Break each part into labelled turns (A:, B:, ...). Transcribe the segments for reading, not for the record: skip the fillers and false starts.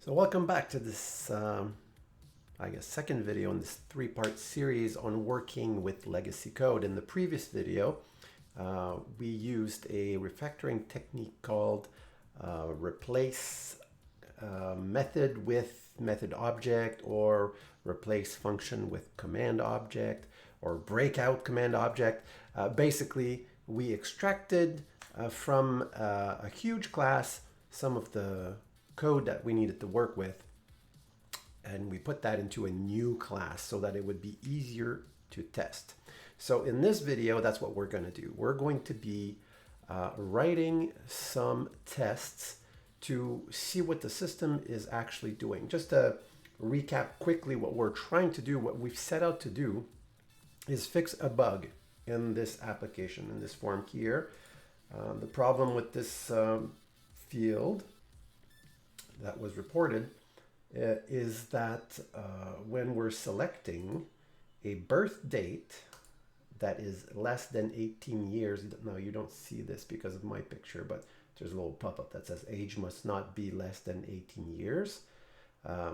A: So welcome back to this, I guess, second video in this three-part series on working with legacy code. In the previous video, we used a refactoring technique called replace method with method object, or replace function with command object, or breakout command object. Basically, we extracted from a huge class some of the code that we needed to work with, and we put that into a new class so that it would be easier to test. So in this video, that's what we're going to do. We're going to be writing some tests to see what the system is actually doing. Just to recap quickly what we're trying to do, what we've set out to do is fix a bug in this application, in this form key here. The problem with this field that was reported is that when we're selecting a birth date that is less than 18 years, now you don't see this because of my picture, but there's a little pop-up that says age must not be less than 18 years,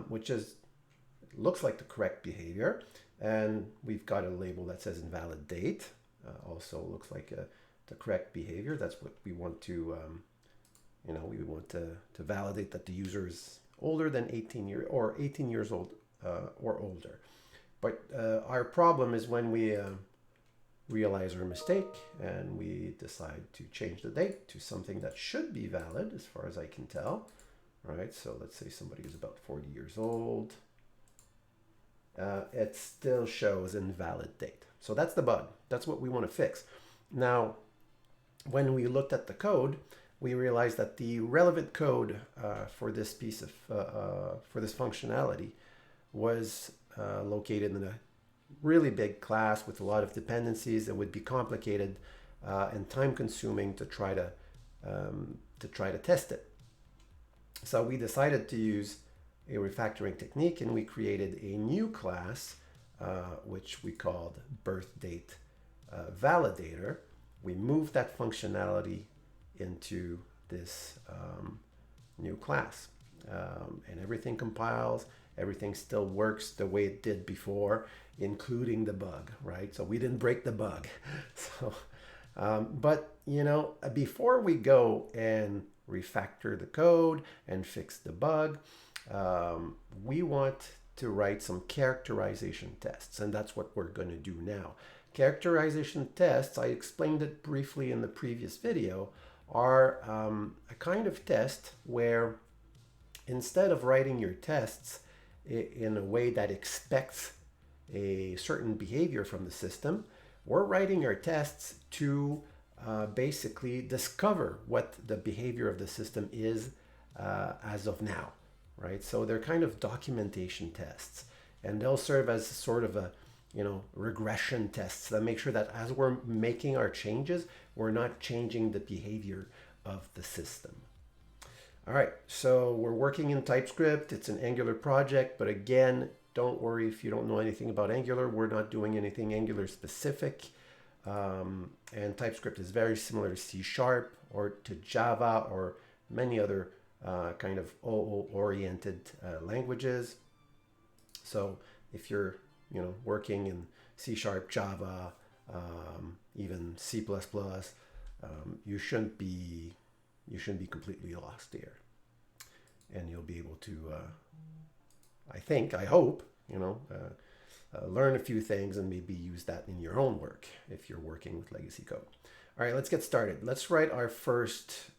A: which looks like the correct behavior. And we've got a label that says invalid date, also looks like the correct behavior. That's what we want to we want to validate that the user is older than 18 years or 18 years old or older. But our problem is when we realize our mistake and we decide to change the date to something that should be valid as far as I can tell. All right, so let's say somebody is about 40 years old. It still shows invalid date. So that's the bug. That's what we want to fix. Now, when we looked at the code, we realized that the relevant code for this piece of for this functionality was located in a really big class with a lot of dependencies. It would be complicated and time-consuming to try to test it. So we decided to use a refactoring technique, and we created a new class which we called birth date validator. We moved that functionality into this new class, and everything compiles, everything still works the way it did before, including the bug, right? So we didn't break the bug. So but before we go and refactor the code and fix the bug, we want to write some characterization tests, and that's what we're going to do now. Characterization tests, I explained it briefly in the previous video, are a kind of test where instead of writing your tests in a way that expects a certain behavior from the system, we're writing our tests to basically discover what the behavior of the system is as of now, right? So they're kind of documentation tests, and they'll serve as sort of a regression tests that make sure that as we're making our changes, we're not changing the behavior of the system. All right, so we're working in TypeScript. It's an Angular project, but again, don't worry if you don't know anything about Angular. We're not doing anything Angular specific. And TypeScript is very similar to C# or to Java or many other kind of OO-oriented languages. So if you're working in C#, Java, even C++, you shouldn't be completely lost here, and you'll be able to, I hope, learn a few things and maybe use that in your own work if you're working with legacy code. All right, let's get started. Let's write our first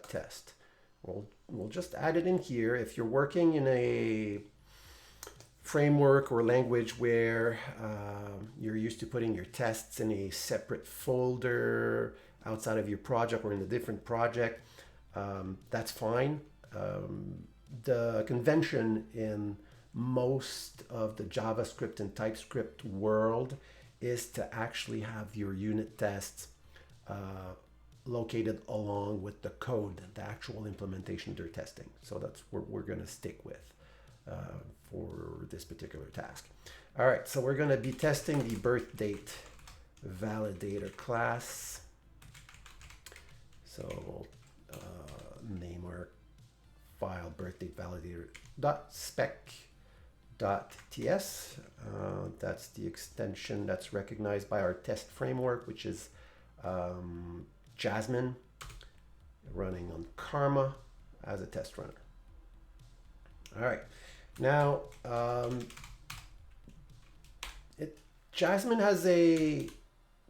A: test. We'll just add it in here. If you're working in a framework or language where you're used to putting your tests in a separate folder outside of your project or in a different project, that's fine. The convention in most of the JavaScript and TypeScript world is to actually have your unit tests located along with the code, the actual implementation they're testing. So that's what we're going to stick with for this particular task. All right, so we're going to be testing the birth date validator class. So we'll name our file birthdate validator .spec.ts. That's the extension that's recognized by our test framework, which is Jasmine, running on Karma as a test runner. All right, now Jasmine has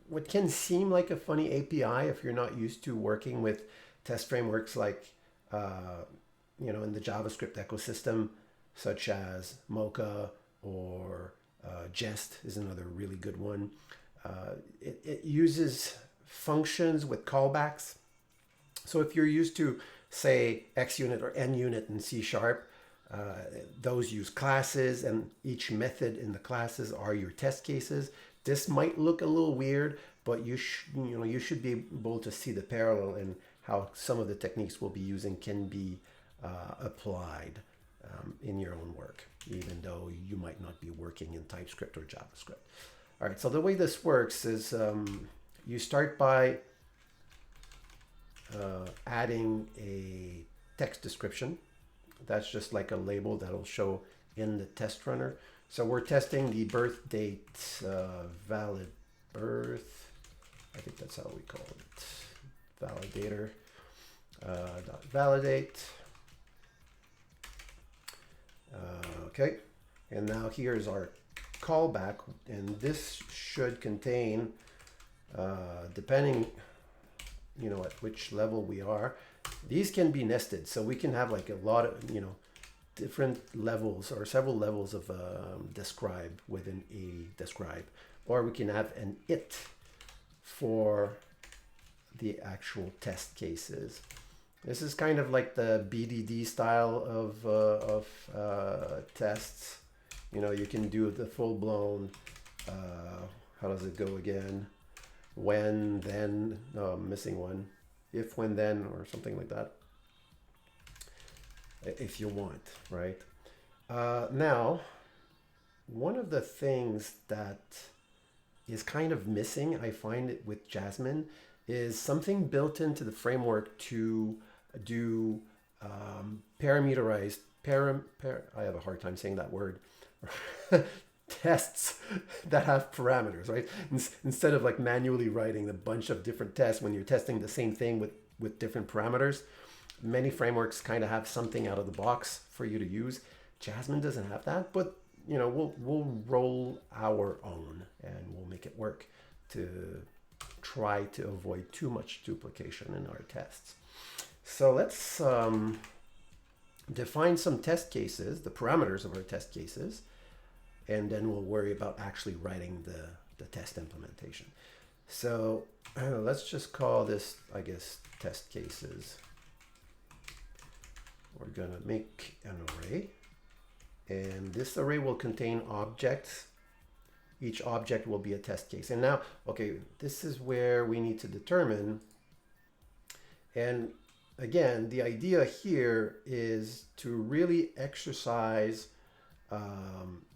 A: what can seem like a funny API if you're not used to working with test frameworks like in the JavaScript ecosystem, such as Mocha or Jest is another really good one. It uses functions with callbacks. So if you're used to, say, XUnit or NUnit in C#, those use classes, and each method in the classes are your test cases. This might look a little weird, but you should be able to see the parallel in how some of the techniques we'll be using can be applied in your own work, even though you might not be working in TypeScript or JavaScript. All right, so the way this works is you start by adding a text description. That's just like a label that'll show in the test runner. So we're testing the birth date valid birth. I think that's how we call it. Validator .validate. Okay, and now here's our callback, and this should contain, depending, at which level we are, these can be nested, so we can have like a lot of, different levels or several levels of describe within a describe, or we can have an it for the actual test cases. This is kind of like the BDD style of tests. You can do the full-blown, how does it go again? When, then, no, I'm missing one. If, when, then, or something like that. If you want, right? Now, one of the things that is kind of missing, I find it with Jasmine, is something built into the framework to do parameterized, I have a hard time saying that word, tests that have parameters, right? Instead of like manually writing a bunch of different tests when you're testing the same thing with different parameters, many frameworks kind of have something out of the box for you to use. Jasmine doesn't have that, but we'll roll our own and we'll make it work to try to avoid too much duplication in our tests. So let's define some test cases, the parameters of our test cases, and then we'll worry about actually writing the test implementation. So let's just call this, I guess, test cases. We're gonna make an array, and this array will contain objects. Each object will be a test case. And now, okay, this is where we need to determine, and again, the idea here is to really exercise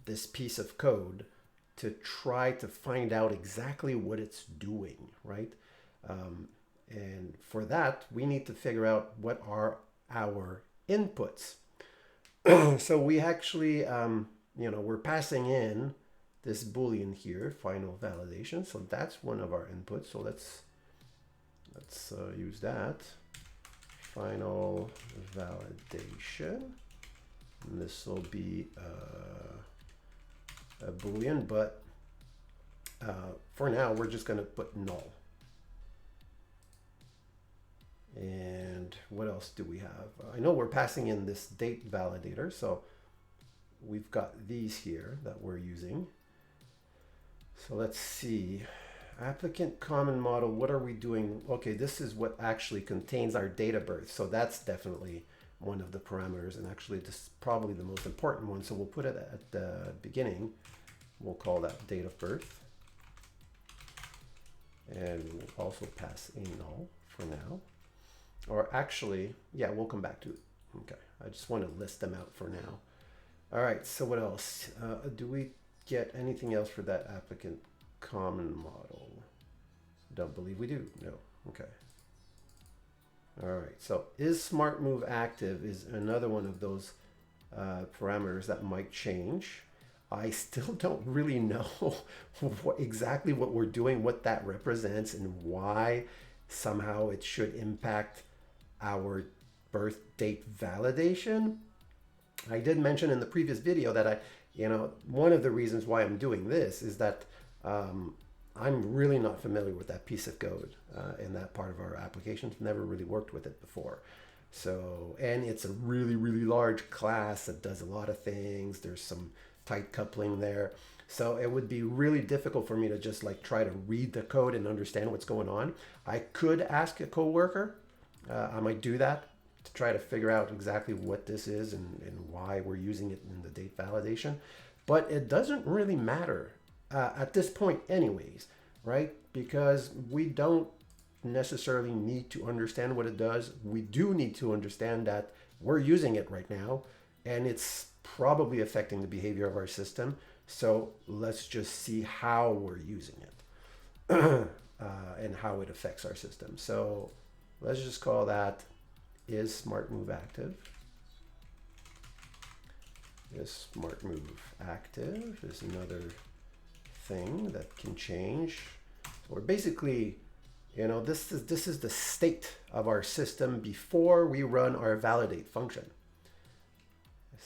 A: this piece of code to try to find out exactly what it's doing, right? And for that, we need to figure out what are our inputs. So we actually, we're passing in this Boolean here, final validation. So that's one of our inputs. So let's use that. Final validation. And this will be a Boolean, but for now, we're just going to put null. And what else do we have? I know we're passing in this date validator, so we've got these here that we're using. So let's see. Applicant common model, what are we doing? Okay, this is what actually contains our date of birth. So that's definitely one of the parameters, and actually this is probably the most important one. So we'll put it at the beginning. We'll call that date of birth. And we'll also pass a null for now. Or actually, yeah, we'll come back to it. Okay, I just want to list them out for now. All right, so what else? Do we get anything else for that applicant common model? Don't believe we do. No. Okay. All right, so is smart move active is another one of those parameters that might change. I still don't really know exactly what we're doing, what that represents, and why somehow it should impact our birth date validation. I did mention in the previous video that one of the reasons why I'm doing this is that I'm really not familiar with that piece of code in that part of our applications. Never really worked with it before. So, and it's a really, really large class that does a lot of things. There's some tight coupling there. So it would be really difficult for me to just like try to read the code and understand what's going on. I could ask a coworker. I might do that to try to figure out exactly what this is and why we're using it in the date validation. But it doesn't really matter at this point anyways, right? Because we don't necessarily need to understand what it does. We do need to understand that we're using it right now and it's probably affecting the behavior of our system. So let's just see how we're using it and how it affects our system. So let's just call that is smart move active. Is smart move active is another thing that can change. So we're basically, this is the state of our system before we run our validate function.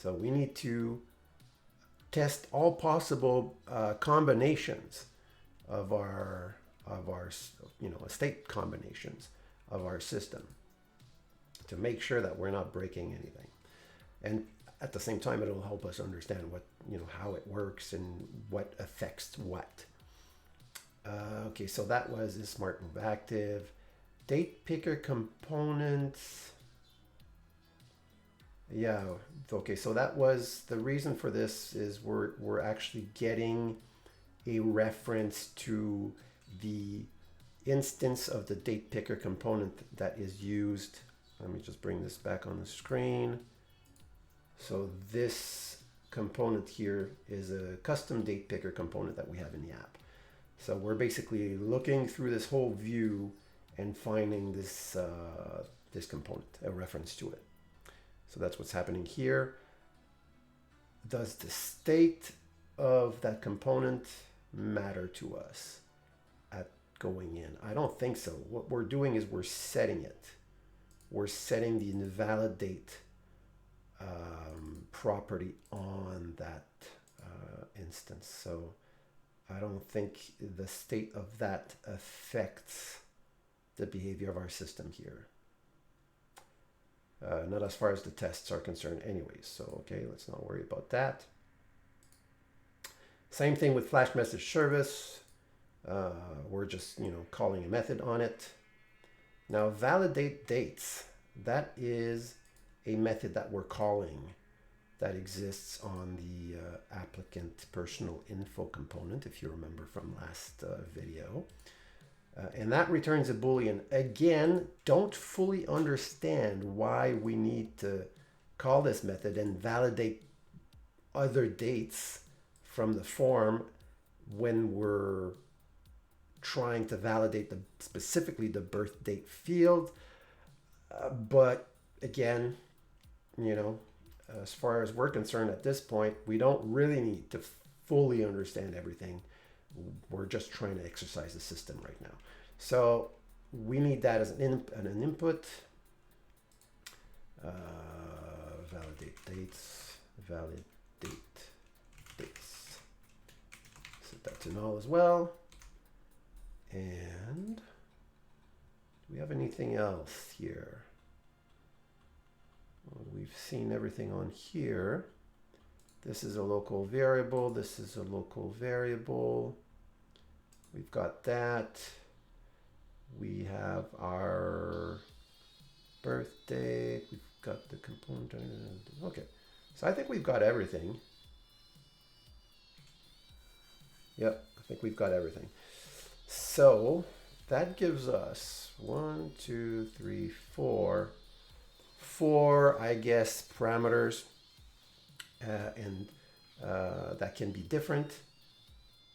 A: So we need to test all possible combinations of our state combinations of our system to make sure that we're not breaking anything. And at the same time, it'll help us understand what, how it works and what affects what. Okay, so that was is smart move active. Date picker components. Yeah, okay, so that was the reason for this is we're actually getting a reference to the instance of the date picker component that is used. Let me just bring this back on the screen. So this component here is a custom date picker component that we have in the app. So we're basically looking through this whole view and finding this this component, a reference to it. So that's what's happening here. Does the state of that component matter to us at going in? I don't think so. What we're doing is we're setting it. We're setting the invalidate property on that instance. So I don't think the state of that affects the behavior of our system here. Not as far as the tests are concerned anyways. So, okay, let's not worry about that. Same thing with flash message service. We're just, calling a method on it. Now, validate dates. That is a method that we're calling that exists on the applicant personal info component, if you remember from last video. And that returns a Boolean. Again, don't fully understand why we need to call this method and validate other dates from the form when we're trying to validate specifically the birth date field. But again, as far as we're concerned at this point, we don't really need to fully understand everything. We're just trying to exercise the system right now. So we need that as an input. Validate dates, validate dates. Set that to null as well. And do we have anything else here? Well, we've seen everything on here. This is a local variable. This is a local variable. We've got that. We have our birth date. We've got the component. Okay. So I think we've got everything. Yep, I think we've got everything. So that gives us 1, 2, 3, 4, I guess, parameters. And that can be different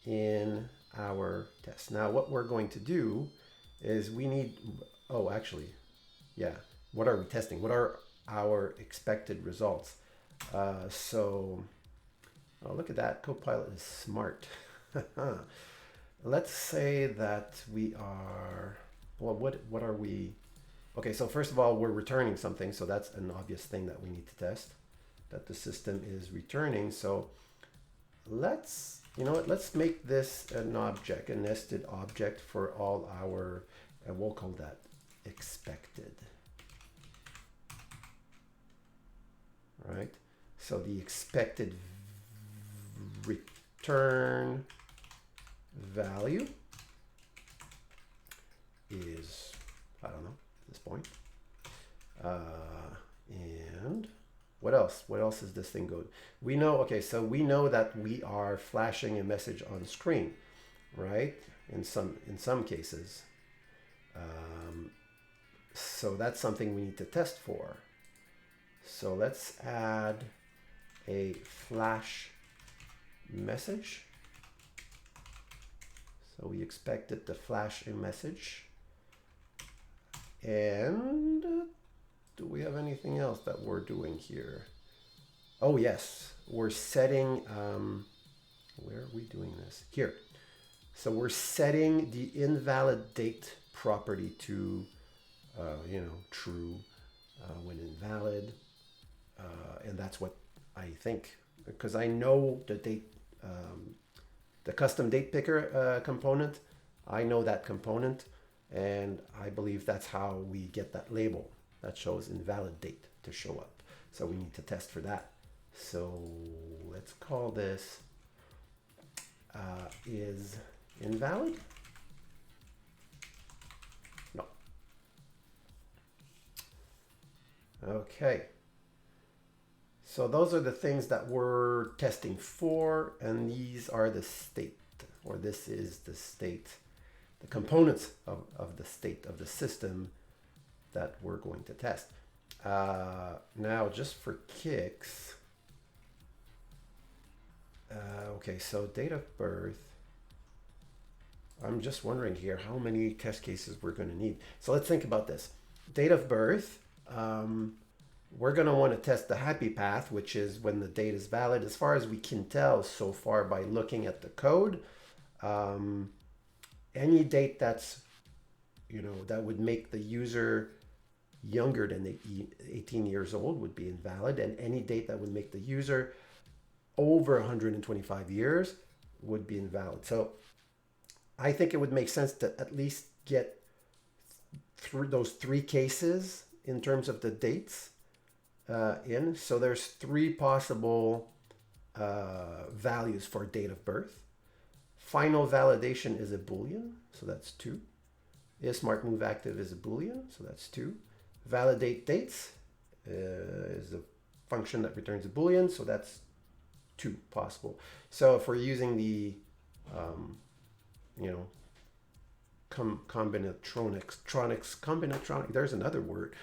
A: in our test. Now, what we're going to do is we need, Yeah, what are we testing? What are our expected results? So, oh, look at that. Copilot is smart. Let's say that we are, well, what are we? Okay, so first of all, we're returning something. So that's an obvious thing that we need to test, that the system is returning. So let's, you know what, let's make this an object, a nested object for all our, we'll call that expected. Right? So the expected return value is, I don't know, at this point. And what else? What else is this thing good? We know, okay, so we know that we are flashing a message on screen, right? In some cases. So that's something we need to test for. So let's add a flash message. So we expect it to flash a message. And do we have anything else that we're doing here? Oh yes, we're setting, where are we doing this? Here. So we're setting the invalidate property to, you know, true when invalid. And that's what I think, because I know the date, the custom date picker component, I know that component, and I believe that's how we get that label that shows invalid date to show up. So we need to test for that. So let's call this is invalid. No. Okay. So those are the things that we're testing for, and these are the state, or this is the state, the components of the state of the system that we're going to test. Now, just for kicks, okay, so date of birth, I'm just wondering here how many test cases we're going to need. So let's think about this. Date of birth, we're going to want to test the happy path, which is when the date is valid. As far as we can tell so far by looking at the code, any date that's, you know, that would make the user younger than 18 years old would be invalid, and any date that would make the user over 125 years would be invalid. So I think it would make sense to at least get through those three cases in terms of the dates in. So there's three possible values for date of birth. Final validation is a Boolean, so that's 2. Is smart move active is a Boolean, so that's 2. Validate dates is a function that returns a Boolean, so that's 2 possible. So if we're using the, you know, combinatronic, there's another word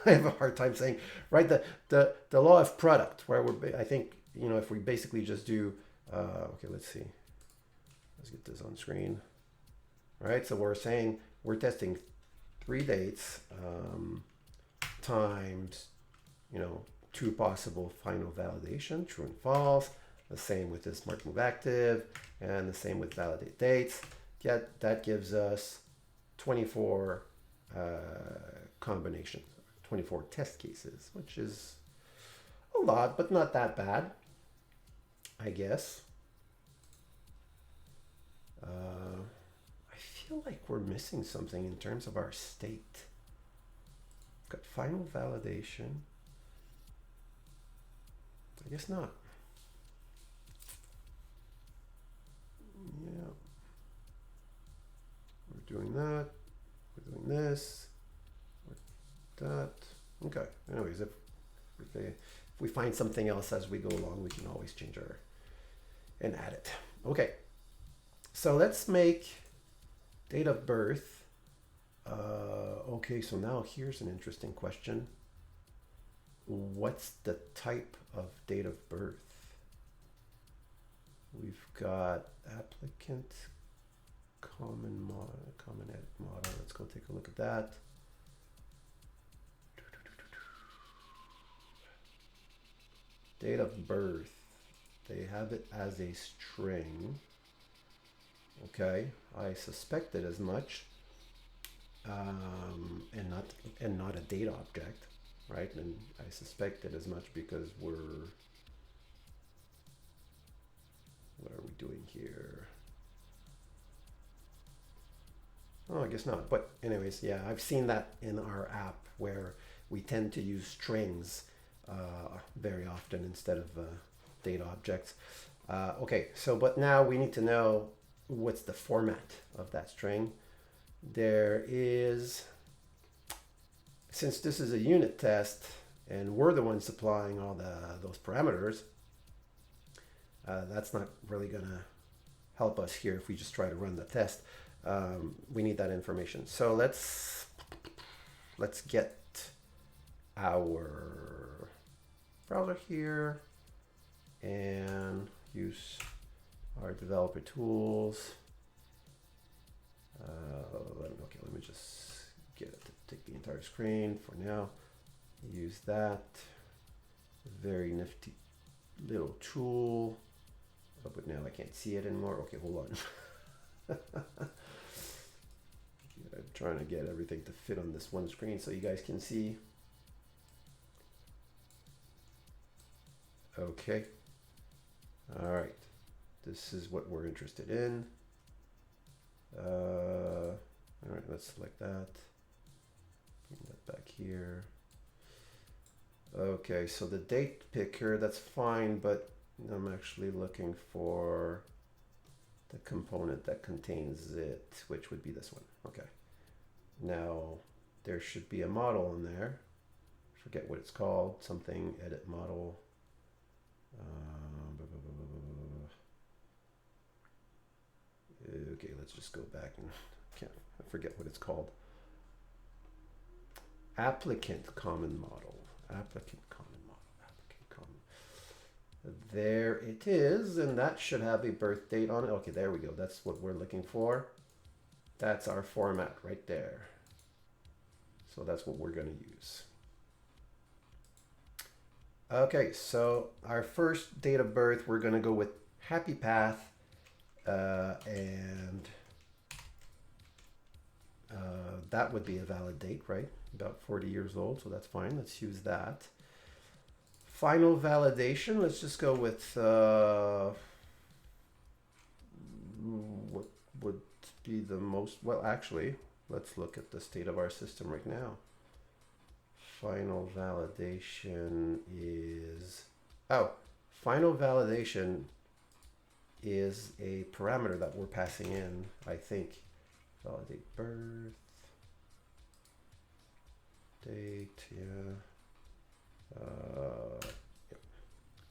A: I have a hard time saying, right? The law of product, where I think, you know, if we basically just do, okay, let's see. Let's get this on screen. All right, so we're saying we're testing 3 dates times, you know, 2 possible final validation, true and false. The same with the smart move active, and the same with validate dates. Yet that gives us 24 combinations, 24 test cases, which is a lot, but not that bad, I guess. I feel like we're missing something in terms of our state. Got final validation. I guess not. Yeah. We're doing that. We're doing this. That. Okay. Anyways, if we find something else as we go along, we can always change our and add it. Okay. So let's make date of birth. Okay, so now here's an interesting question. What's the type of date of birth? We've got applicant, common edit model. Let's go take a look at that. Date of birth. They have it as a string. Okay, I suspected as much, and not a data object, right? And I suspected as much because what are we doing here? Oh, I guess not. But anyways, yeah, I've seen that in our app where we tend to use strings very often instead of data objects. Okay, so but now we need to know what's the format of that string. There is, since this is a unit test and we're the ones supplying all those parameters, that's not really gonna help us here if we just try to run the test. We need that information. So let's get our browser here and use our developer tools. Okay, let me just get it to take the entire screen for now. Use that very nifty little tool. Oh, but now I can't see it anymore. Okay, hold on. I'm trying to get everything to fit on this one screen so you guys can see. Okay. All right. This is what we're interested in. All right, let's select that. Bring that back here. Okay, so the date picker, that's fine, but I'm actually looking for the component that contains it, which would be this one. Okay. Now, there should be a model in there. Forget what it's called. Something edit model. Okay, let's just go back and I forget what it's called. Applicant common model. Applicant common model. Applicant common. There it is, and that should have a birth date on it. Okay, there we go. That's what we're looking for. That's our format right there. So that's what we're going to use. Okay, so our first date of birth, we're going to go with happy path, and that would be a valid date, right? About 40 years old, so that's fine. Let's use that. Final validation, let's just go with what would be the most, well, actually, let's look at the state of our system right now. Final validation is, final validation is a parameter that we're passing in, I think. Validate birth, date, yeah.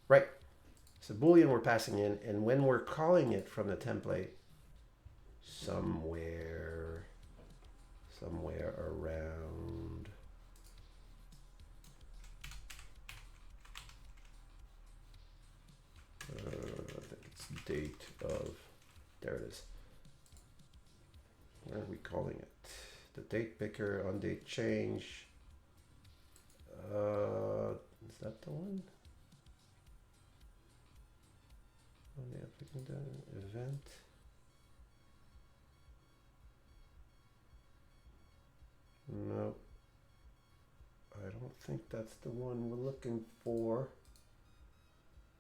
A: Right. So Boolean we're passing in, and when we're calling it from the template, somewhere around I think it's date of, there it is. Where are we calling it? The date picker on date change. Is that the one? On the applicant event. No, I don't think that's the one we're looking for.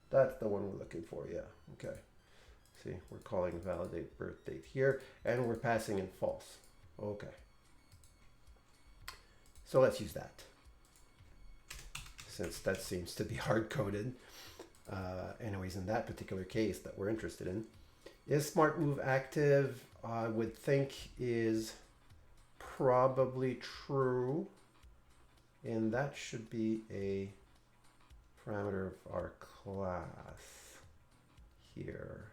A: That's the one we're looking for, yeah, okay. See, we're calling validate birth date here, and we're passing in false. Okay. So let's use that, since that seems to be hard-coded. Anyways, in that particular case that we're interested in. Is smart move active? I would think is probably true, and that should be a parameter of our class here.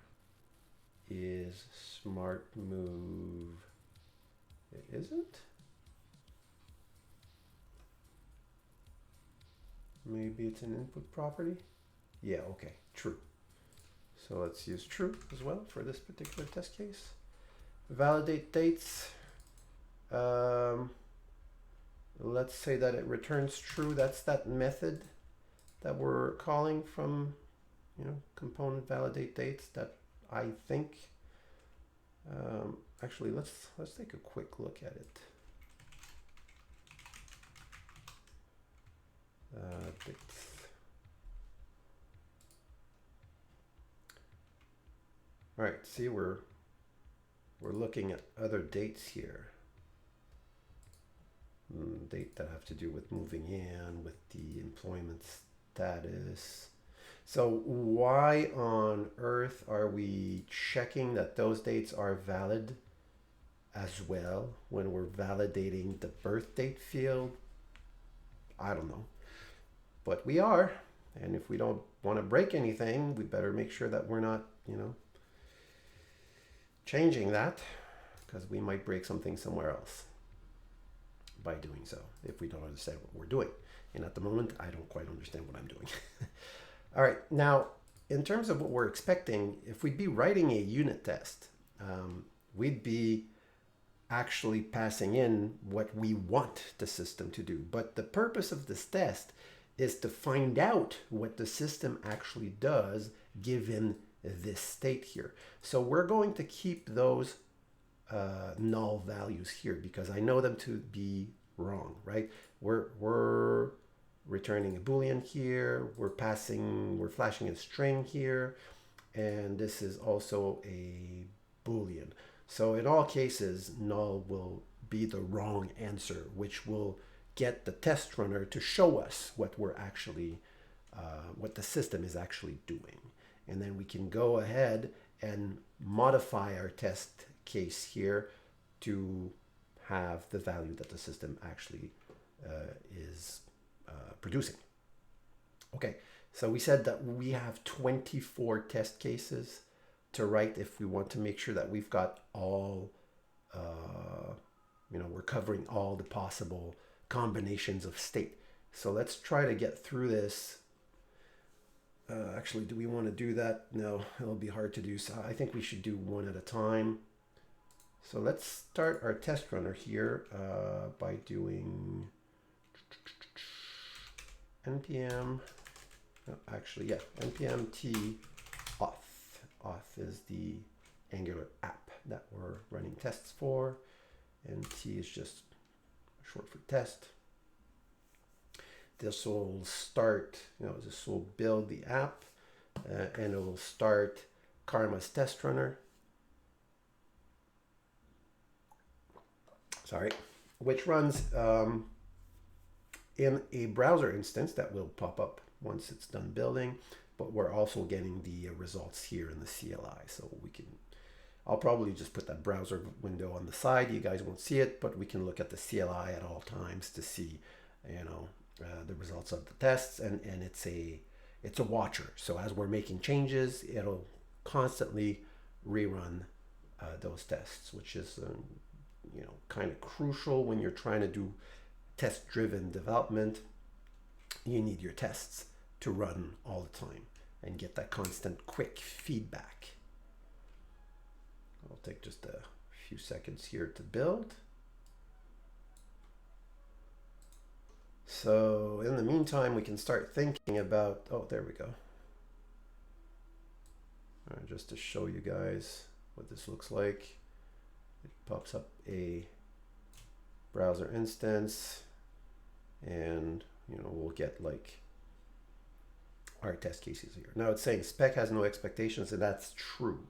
A: Is smart move, it isn't? Maybe it's an input property? Yeah, okay, true. So let's use true as well for this particular test case. Validate dates. Let's say that it returns true. That's that method that we're calling from, component validate dates that I think, actually, let's take a quick look at it. Dates. All right, see, we're looking at other dates here. Date that have to do with moving in, with the employment status. So why on earth are we checking that those dates are valid as well when we're validating the birth date field? I don't know, but we are. And if we don't want to break anything, we better make sure that we're not, changing that, because we might break something somewhere else by doing so if we don't understand what we're doing. And at the moment, I don't quite understand what I'm doing. All right, now, in terms of what we're expecting, if we'd be writing a unit test, we'd be actually passing in what we want the system to do. But the purpose of this test is to find out what the system actually does given this state here. So we're going to keep those null values here because I know them to be wrong, right? We're returning a Boolean here, we're flashing a string here, and this is also a Boolean. So in all cases, null will be the wrong answer, which will get the test runner to show us what we're actually, what the system is actually doing. And then we can go ahead and modify our test case here to have the value that the system actually is producing. Okay, so we said that we have 24 test cases to write if we want to make sure that we've got all, we're covering all the possible combinations of state. So let's try to get through this. Actually, do we want to do that? No, it'll be hard to do. So I think we should do one at a time. So let's start our test runner here by doing npm, npm t auth. Auth is the Angular app that we're running tests for, and T is just short for test. This will start, this will build the app, and it will start Karma's test runner. Sorry, which runs in a browser instance that will pop up once it's done building, but we're also getting the results here in the CLI. So I'll probably just put that browser window on the side. You guys won't see it, but we can look at the CLI at all times to see, the results of the tests, and it's a watcher. So as we're making changes, it'll constantly rerun those tests, which is kind of crucial when you're trying to do test-driven development. You need your tests to run all the time and get that constant quick feedback. I'll take just a few seconds here to build. So in the meantime, we can start thinking about, oh, there we go. All right, just to show you guys what this looks like. It pops up a browser instance, and we'll get like our test cases here. Now it's saying spec has no expectations, and that's true.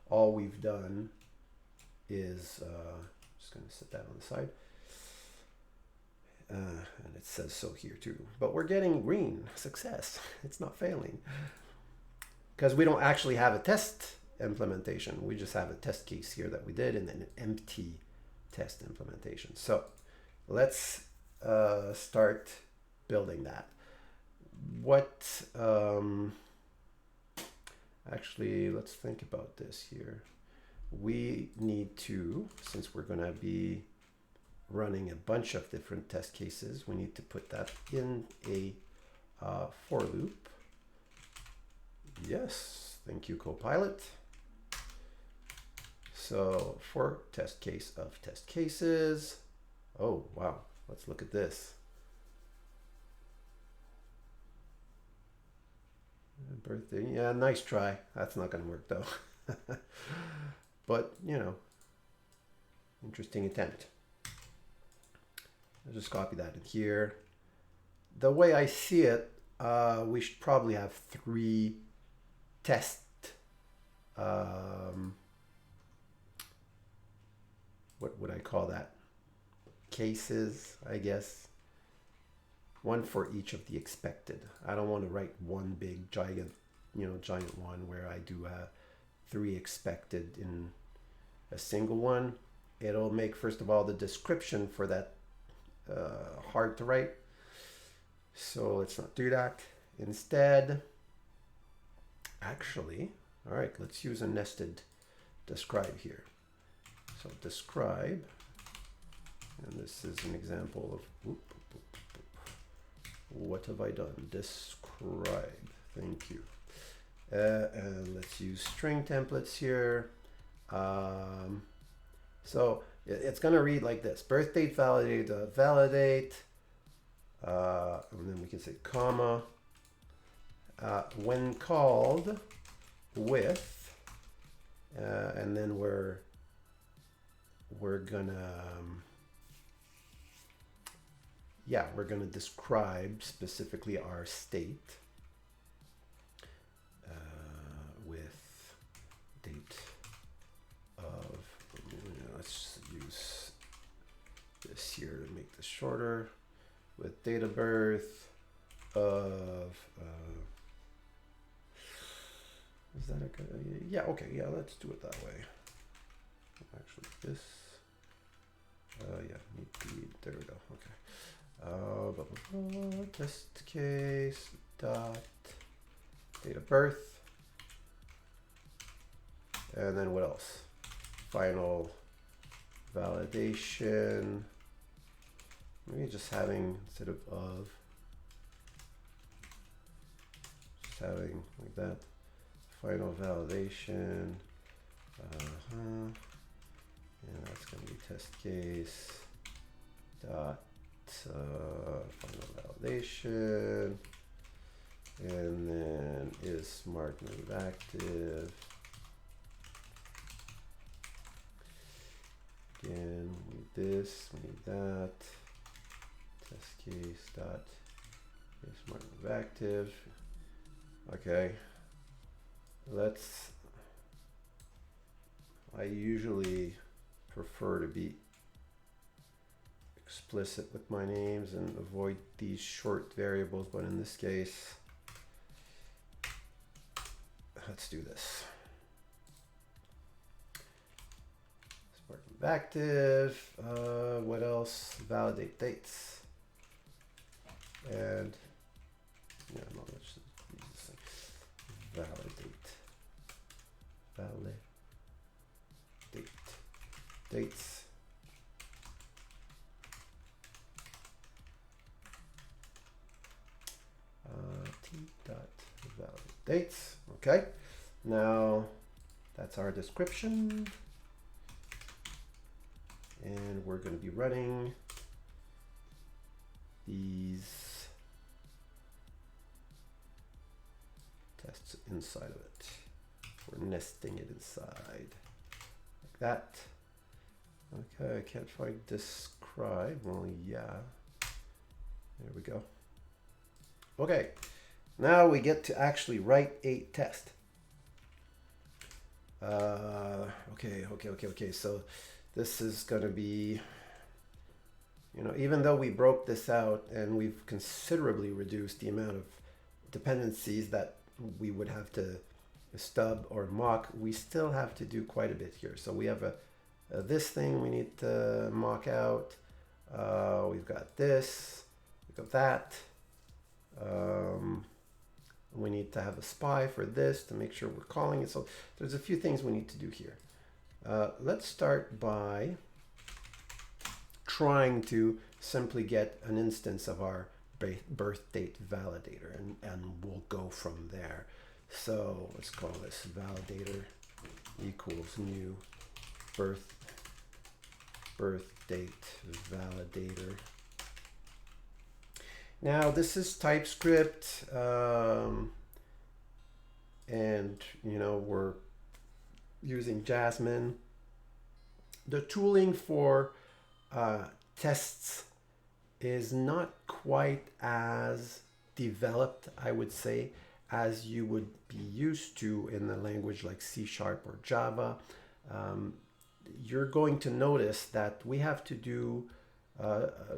A: All we've done is just going to set that on the side, and it says so here too. But we're getting green success. It's not failing because we don't actually have a test implementation. We just have a test case here that we did, and then an empty test implementation. So let's start building that. Actually, let's think about this here. We need to, since we're going to be running a bunch of different test cases, we need to put that in a for loop. Yes, thank you, Copilot. So for test case of test cases. Oh, wow. Let's look at this. birthday. Yeah, nice try. That's not going to work though. But, you know, interesting attempt. I'll just copy that in here. The way I see it, we should probably have 3 test what would I call that? Cases, I guess. One for each of the expected. I don't want to write one big giant one where I do 3 expected in a single one. It'll make, first of all, the description for that hard to write. So let's not do that. Instead, actually, all right, let's use a nested describe here. So describe, and this is an example of, what have I done? Describe, thank you. And let's use string templates here. So it's going to read like this: birth date validate, validate, and then we can say comma, when called with, and then we're gonna describe specifically our state with date of, let's use this here to make this shorter, with date of birth of, is that a good, yeah, okay, yeah, let's do it that way. Actually, this, yeah, there we go, okay. Test case dot date of birth, and then what else? Final validation. Maybe just having, instead of just having like that. Final validation. And that's going to be test case dot final validation, and then is smart move active. Again, we need this, we need that. Test case dot is smart move active. Okay, I usually prefer to be explicit with my names and avoid these short variables, but in this case, let's do this. Smart move active, what else? Validate dates. And yeah, no, let's just use this thing. Validate dates. T dot validate dates. Okay, now that's our description, and we're going to be running these tests inside of it. We're nesting it inside like that. Okay, I can't find describe. Well, yeah, there we go. Okay, now we get to actually write a test. Okay. So this is going to be, even though we broke this out and we've considerably reduced the amount of dependencies that we would have to stub or mock, we still have to do quite a bit here. So we have this thing we need to mock out. We've got this, we've got that. We need to have a spy for this to make sure we're calling it. So there's a few things we need to do here. Let's start by trying to simply get an instance of our birth date validator, and we'll go from there. So let's call this validator equals new birth date validator. Now this is TypeScript. and we're using Jasmine. The tooling for tests is not quite as developed, I would say, as you would be used to in a language like C# or Java. You're going to notice that we have to do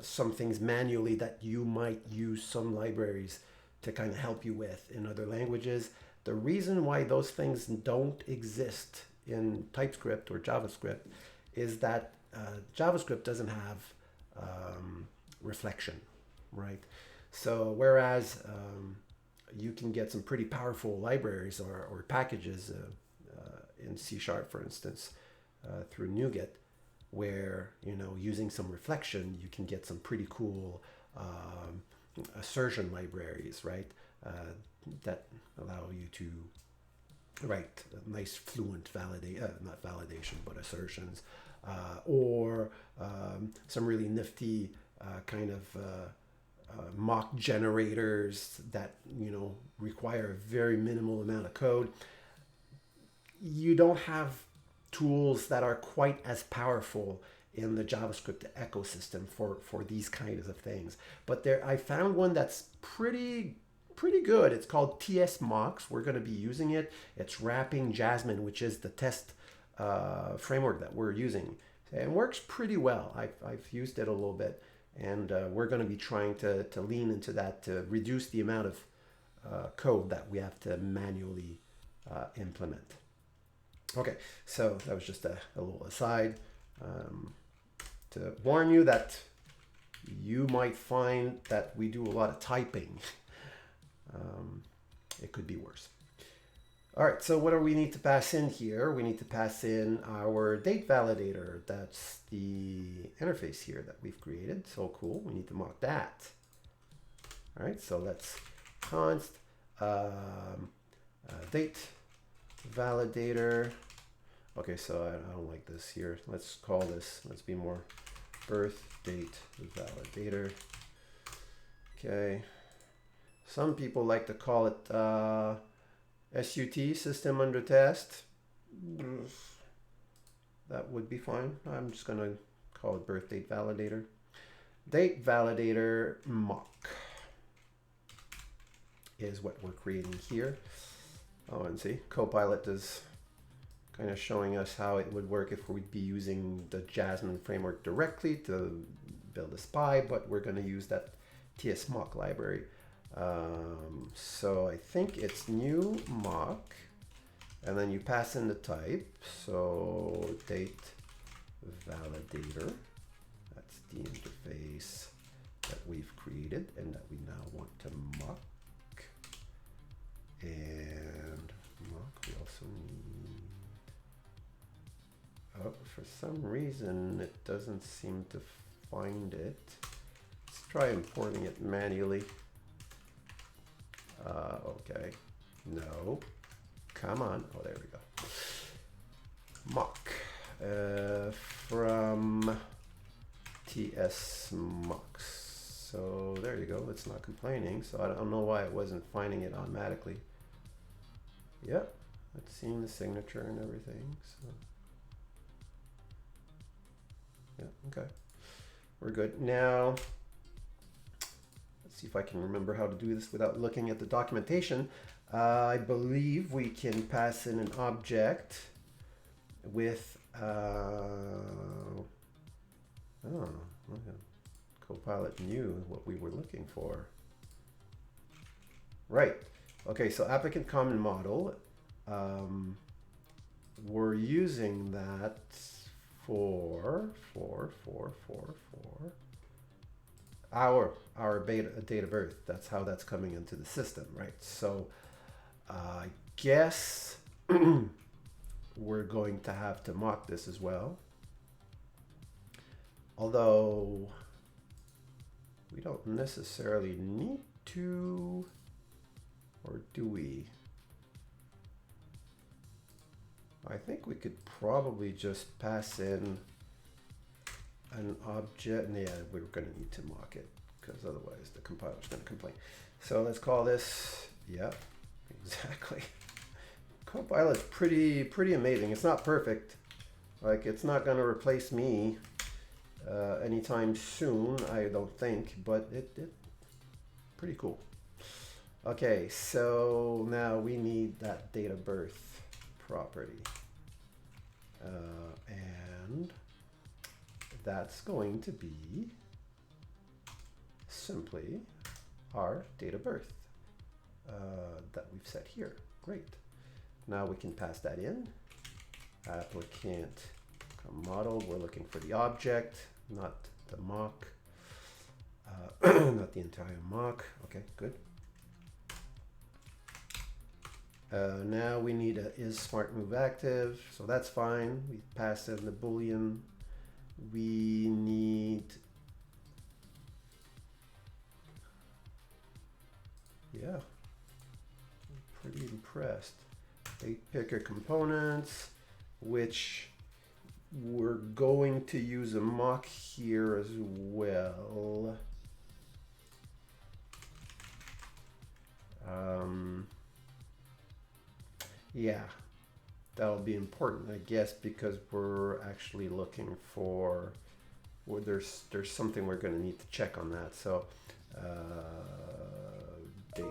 A: some things manually that you might use some libraries to kind of help you with in other languages. The reason why those things don't exist in TypeScript or JavaScript is that JavaScript doesn't have reflection, right? So whereas you can get some pretty powerful libraries or packages in C#, for instance, through NuGet, where using some reflection you can get some pretty cool assertion libraries, right? That allow you to write nice fluent not validation but assertions, or some really nifty kind of mock generators that require a very minimal amount of code. You don't have tools that are quite as powerful in the JavaScript ecosystem for these kinds of things. But I found one that's pretty good. It's called TS-Mocks. We're going to be using it. It's wrapping Jasmine, which is the test framework that we're using. And works pretty well. I've used it a little bit, and we're going to be trying to lean into that to reduce the amount of code that we have to manually implement. Okay, so that was just a little aside to warn you that you might find that we do a lot of typing. It could be worse. All right, so what do we need to pass in here? We need to pass in our date validator. That's the interface here that we've created. So cool, we need to mock that. All right, so let's const date validator. Okay, so I don't like this here. Let's call this, let's be more birth date validator. Okay. Some people like to call it SUT, system under test. That would be fine. I'm just going to call it birth date validator. Date validator mock is what we're creating here. Oh, and see, Copilot is kind of showing us how it would work if we'd be using the Jasmine framework directly to build a spy, but we're going to use that TS-Mock library. So I think it's new mock, and then you pass in the type. So date validator, that's the interface that we've created and that we now want to mock. And mock, we also need, oh, for some reason it doesn't seem to find it. Let's try importing it manually. Okay, no, come on. Oh, there we go. Mock from TS-Mocks. So there you go. It's not complaining. So I don't know why it wasn't finding it automatically. Yep, it's seeing the signature and everything. So yeah, okay, we're good now. See if I can remember how to do this without looking at the documentation. I believe we can pass in an object with Copilot knew what we were looking for. Right. Okay, so applicant common model. We're using that for our date of birth. That's how that's coming into the system, right? So I guess we're going to have to mock this as well. Although we don't necessarily need to, or do we? I think we could probably just pass in an object. Yeah, we're going to need to mock it because otherwise the compiler's going to complain. So let's call this, yeah, exactly. Copilot's pretty amazing. It's not perfect. Like, it's not going to replace me anytime soon, I don't think, but it pretty cool. Okay, so now we need that date of birth property. And that's going to be simply our date of birth that we've set here. Great. Now we can pass that in. Applicant model, we're looking for the object, not the mock, not the entire mock. Okay, good. Now we need a is smart move active, so that's fine. We passed in the boolean. We need, yeah, I'm pretty impressed. Date picker components, which we're going to use a mock here as well. Yeah, that'll be important, I guess, because we're actually looking for, well, there's something we're going to need to check on that. So date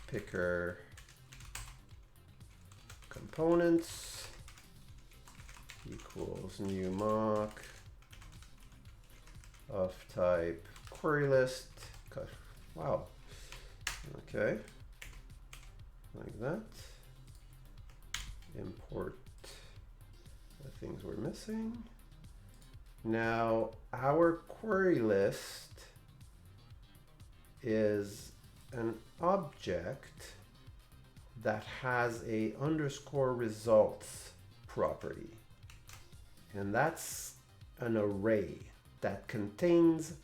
A: picker components equals new mock of type query list. Wow. Okay. Like that. Import the things we're missing. Now our query list is an object that has a underscore results property. And that's an array that contains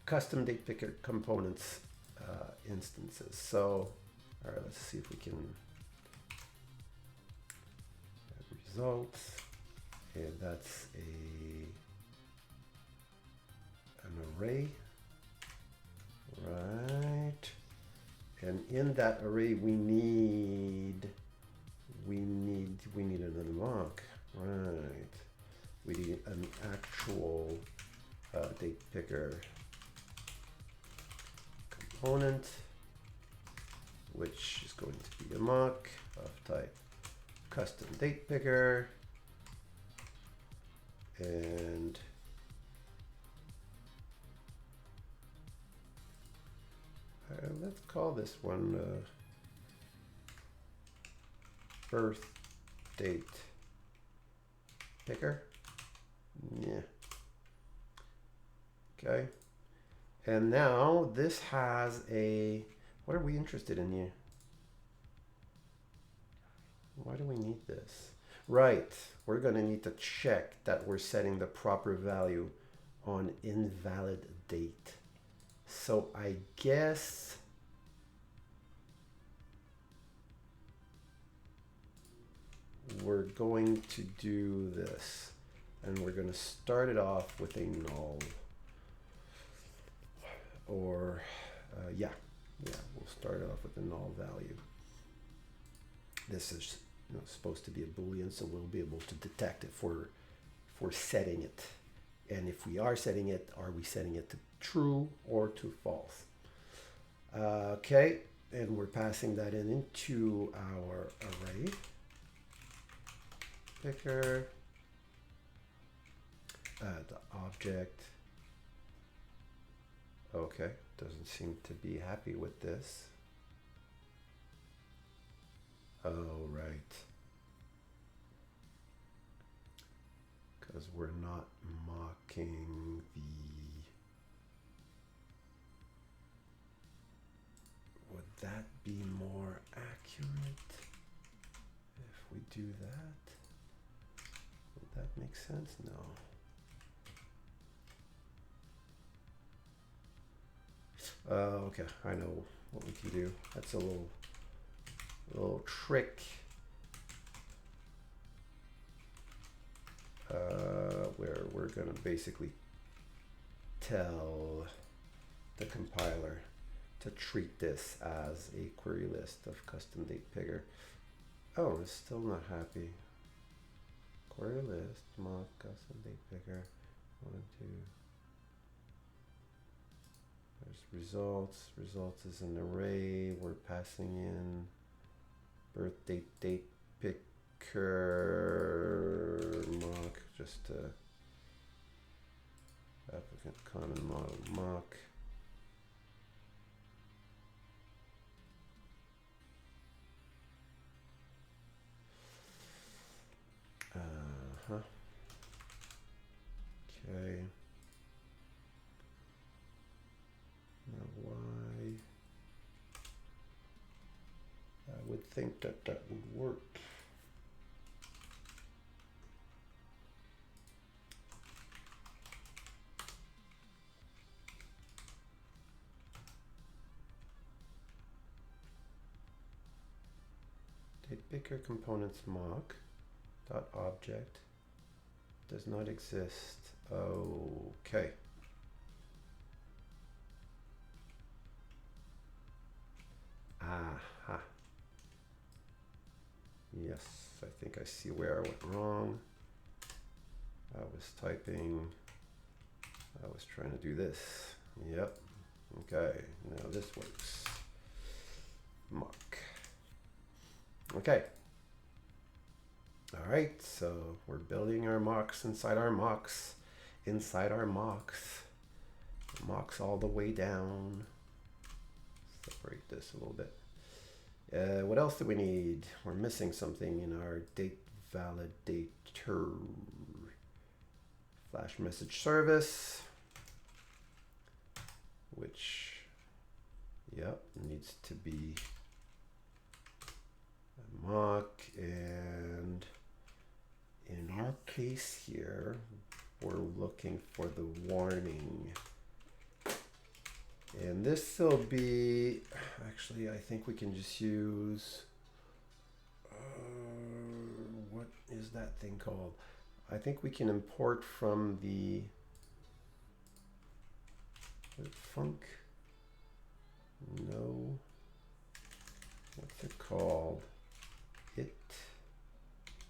A: custom date picker components instances. So, all right, let's see if we can results, and that's an array, right? And in that array, we need another mock, right? We need an actual date picker component, which is going to be a mock of type custom date picker, and let's call this one birth date picker. Yeah. Okay. And now this has a, what are we interested in here? Why do we need this? Right, we're going to need to check that we're setting the proper value on invalid date. So I guess we're going to do this, and we're going to start it off with a null, or yeah, we'll start it off with a null value. This is supposed to be a boolean, so we'll be able to detect if we're setting it, and if we are setting it, are we setting it to true or to false? Okay, and we're passing that into our array picker, the object. Okay, doesn't seem to be happy with this. Oh, right. Because we're not mocking the... Would that be more accurate if we do that? Would that make sense? No. Okay, I know what we can do. That's a little trick where we're going to basically tell the compiler to treat this as a query list of custom date picker. Oh, it's still not happy. Query list, mock, custom date picker, 1, 2. There's results. Results is an array. We're passing in birth date, date picker, mock, just applicant common model mock. Okay. Now why? I would think that that would work. Date picker components mock dot object does not exist. Okay. Aha. Yes, I think I see where I went wrong. I was typing, I was trying to do this. Yep. Okay, now this works. Mock. Okay. All right, so we're building our mocks inside our mocks, mocks all the way down. Separate this a little bit. What else do we need? We're missing something in our date validator. Flash message service, which, yep, needs to be a mock, and in our case here, we're looking for the warning. And this will be, actually, I think we can just use, what is that thing called? I think we can import from the func. No. What's it called? It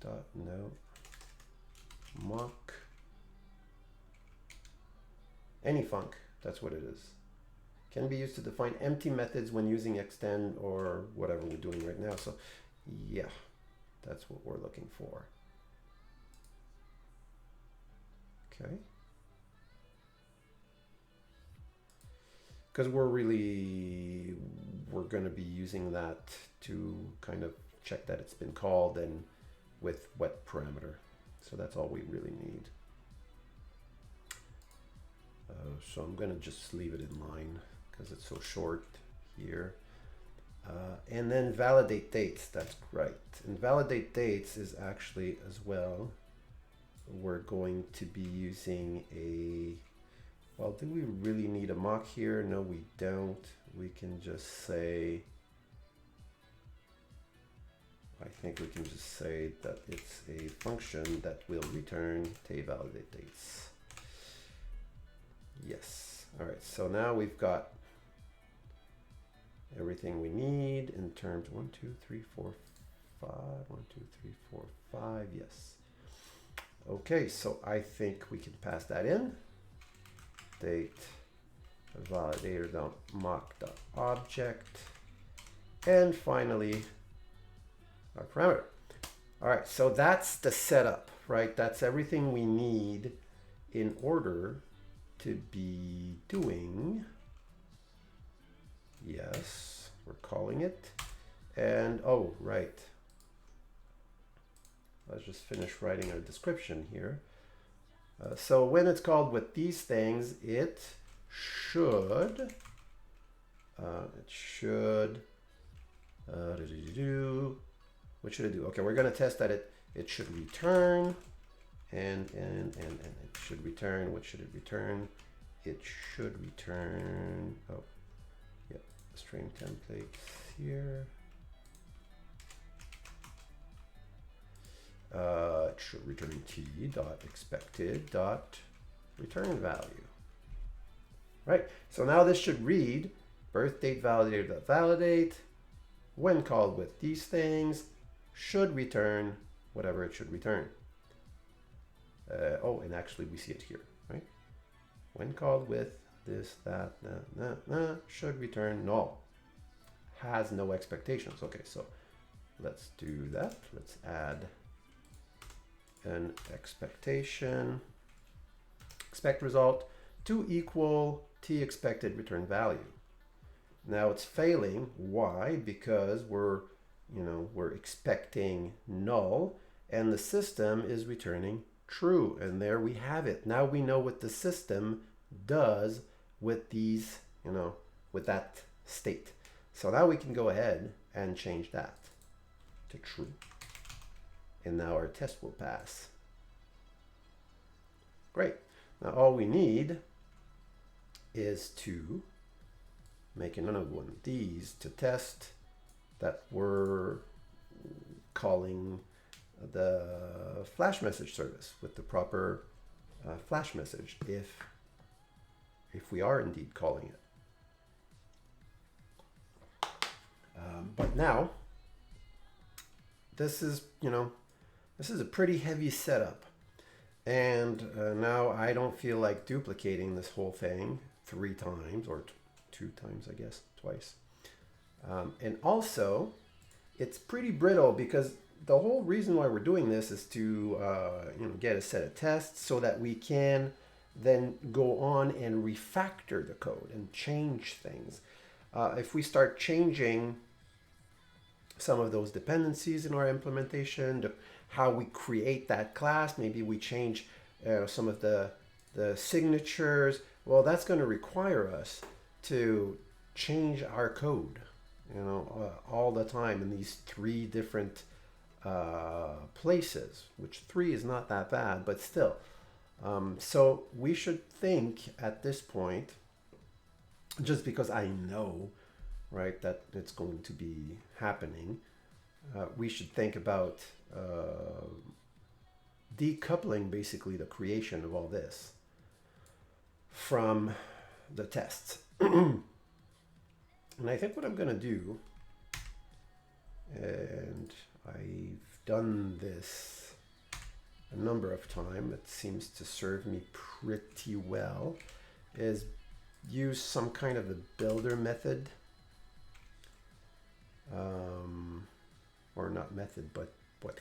A: dot no mock. Any func. That's what it is. Can be used to define empty methods when using extend or whatever we're doing right now. So yeah, that's what we're looking for. Okay. Because we're going to be using that to kind of check that it's been called and with what parameter. So that's all we really need. So I'm going to just leave it in line because it's so short here. And then validate dates, that's right. And validate dates is actually as well, we're going to be using a, well, do we really need a mock here? No, we don't. We can just say, I think we can just say that it's a function that will return validate dates. Yes. All right. So now we've got everything we need in terms 1, 2, 3, 4, 5. 1, 2, 3, 4, 5. Yes. Okay. So I think we can pass that in. Date validator.mock.object, and finally our parameter. All right, so that's the setup, right? That's everything we need in order to be doing, yes, we're calling it, and oh, right. Let's just finish writing our description here. So when it's called with these things, it should, what should it do? Okay, we're going to test that it should return, and it should return, what should it return? It should return, oh, yeah, string templates here. It should return t.expected.return value. Right, so now this should read birth date validator.validate, when called with these things, should return whatever it should return. Oh, and actually we see it here, right? When called with this, that, should return null. Has no expectations. Okay, so let's do that. Let's add an expectation, expect result to equal t expected return value. Now it's failing. Why? Because we're expecting null and the system is returning true. And there we have it. Now we know what the system does with these, with that state. So now we can go ahead and change that to true. And now our test will pass. Great. Now all we need is to make another one of these to test that we're calling the flash message service with the proper flash message if we are indeed calling it. But now this is a pretty heavy setup, and now I don't feel like duplicating this whole thing 3 times or 2 times, I guess, twice. And also it's pretty brittle because the whole reason why we're doing this is to get a set of tests so that we can then go on and refactor the code and change things. If we start changing some of those dependencies in our implementation, how we create that class, maybe we change some of the signatures, well, that's going to require us to change our code, all the time in these 3 different places, which 3 is not that bad, but still. So we should think at this point, just because I know, right, that it's going to be happening, we should think about decoupling basically the creation of all this from the tests. And I think what I'm going to do, and I've done this a number of times, it seems to serve me pretty well, is use some kind of a builder method, or not method, but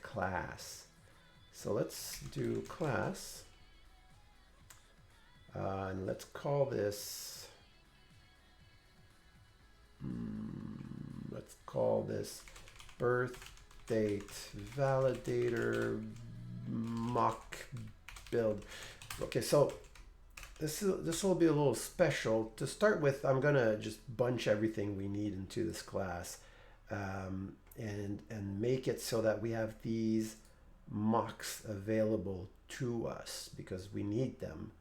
A: class. So let's do class, and let's call this, birth date validator mock build. Okay, so this will be a little special. To start with, I'm gonna just bunch everything we need into this class, and make it so that we have these mocks available to us because we need them.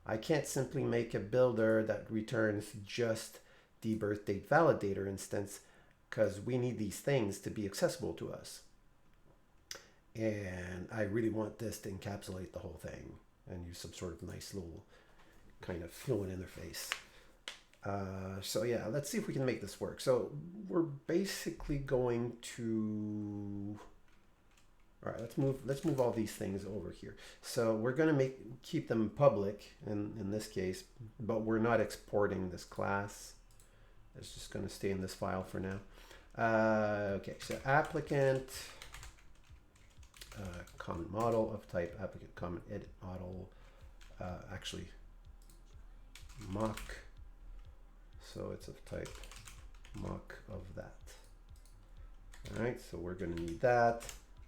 A: I can't simply make a builder that returns just the birth date validator instance because we need these things to be accessible to us. And I really want this to encapsulate the whole thing and use some sort of nice little kind of fluent interface. So yeah, let's see if we can make this work. So we're basically going to, all right, let's move all these things over here. So we're going to keep them public in this case, but we're not exporting this class. It's just going to stay in this file for now. Okay, so applicant comment model of type applicant comment edit model, actually mock. So it's of type mock of that. All right, so we're going to need that.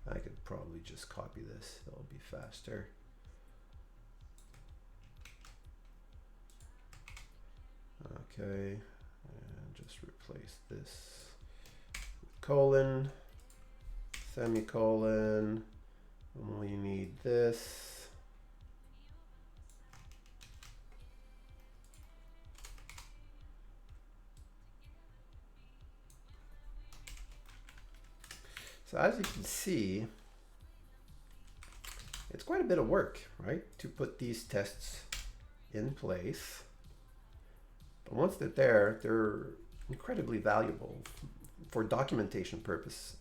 A: I could probably just copy this. It'll be faster. Okay, and just replace this with colon, semicolon. We need this. So as you can see, it's quite a bit of work, right, to put these tests in place. But once they're there, they're incredibly valuable for documentation purpose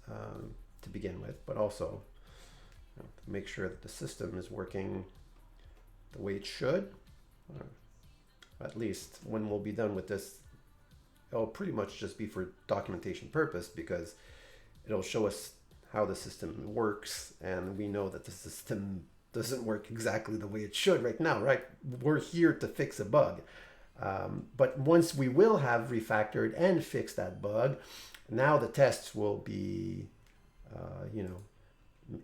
A: to begin with, but also to make sure that the system is working the way it should. At least when we'll be done with this, it'll pretty much just be for documentation purpose, because it'll show us how the system works, and we know that the system doesn't work exactly the way it should right now, right? We're here to fix a bug. But once we will have refactored and fixed that bug, now the tests will be,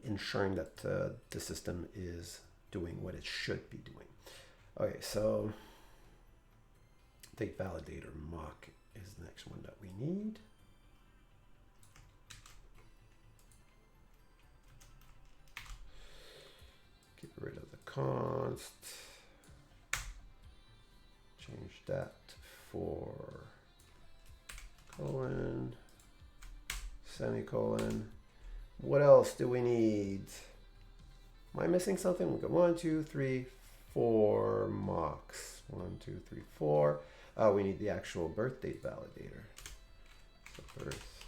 A: ensuring that the system is doing what it should be doing. Okay, so take validator mock is the next one that we need. Get rid of the const. Change that for colon, semicolon. What else do we need? Am I missing something? We got 1, 2, 3, 4 mocks. 1, 2, 3, 4. We need the actual birth date validator. So birth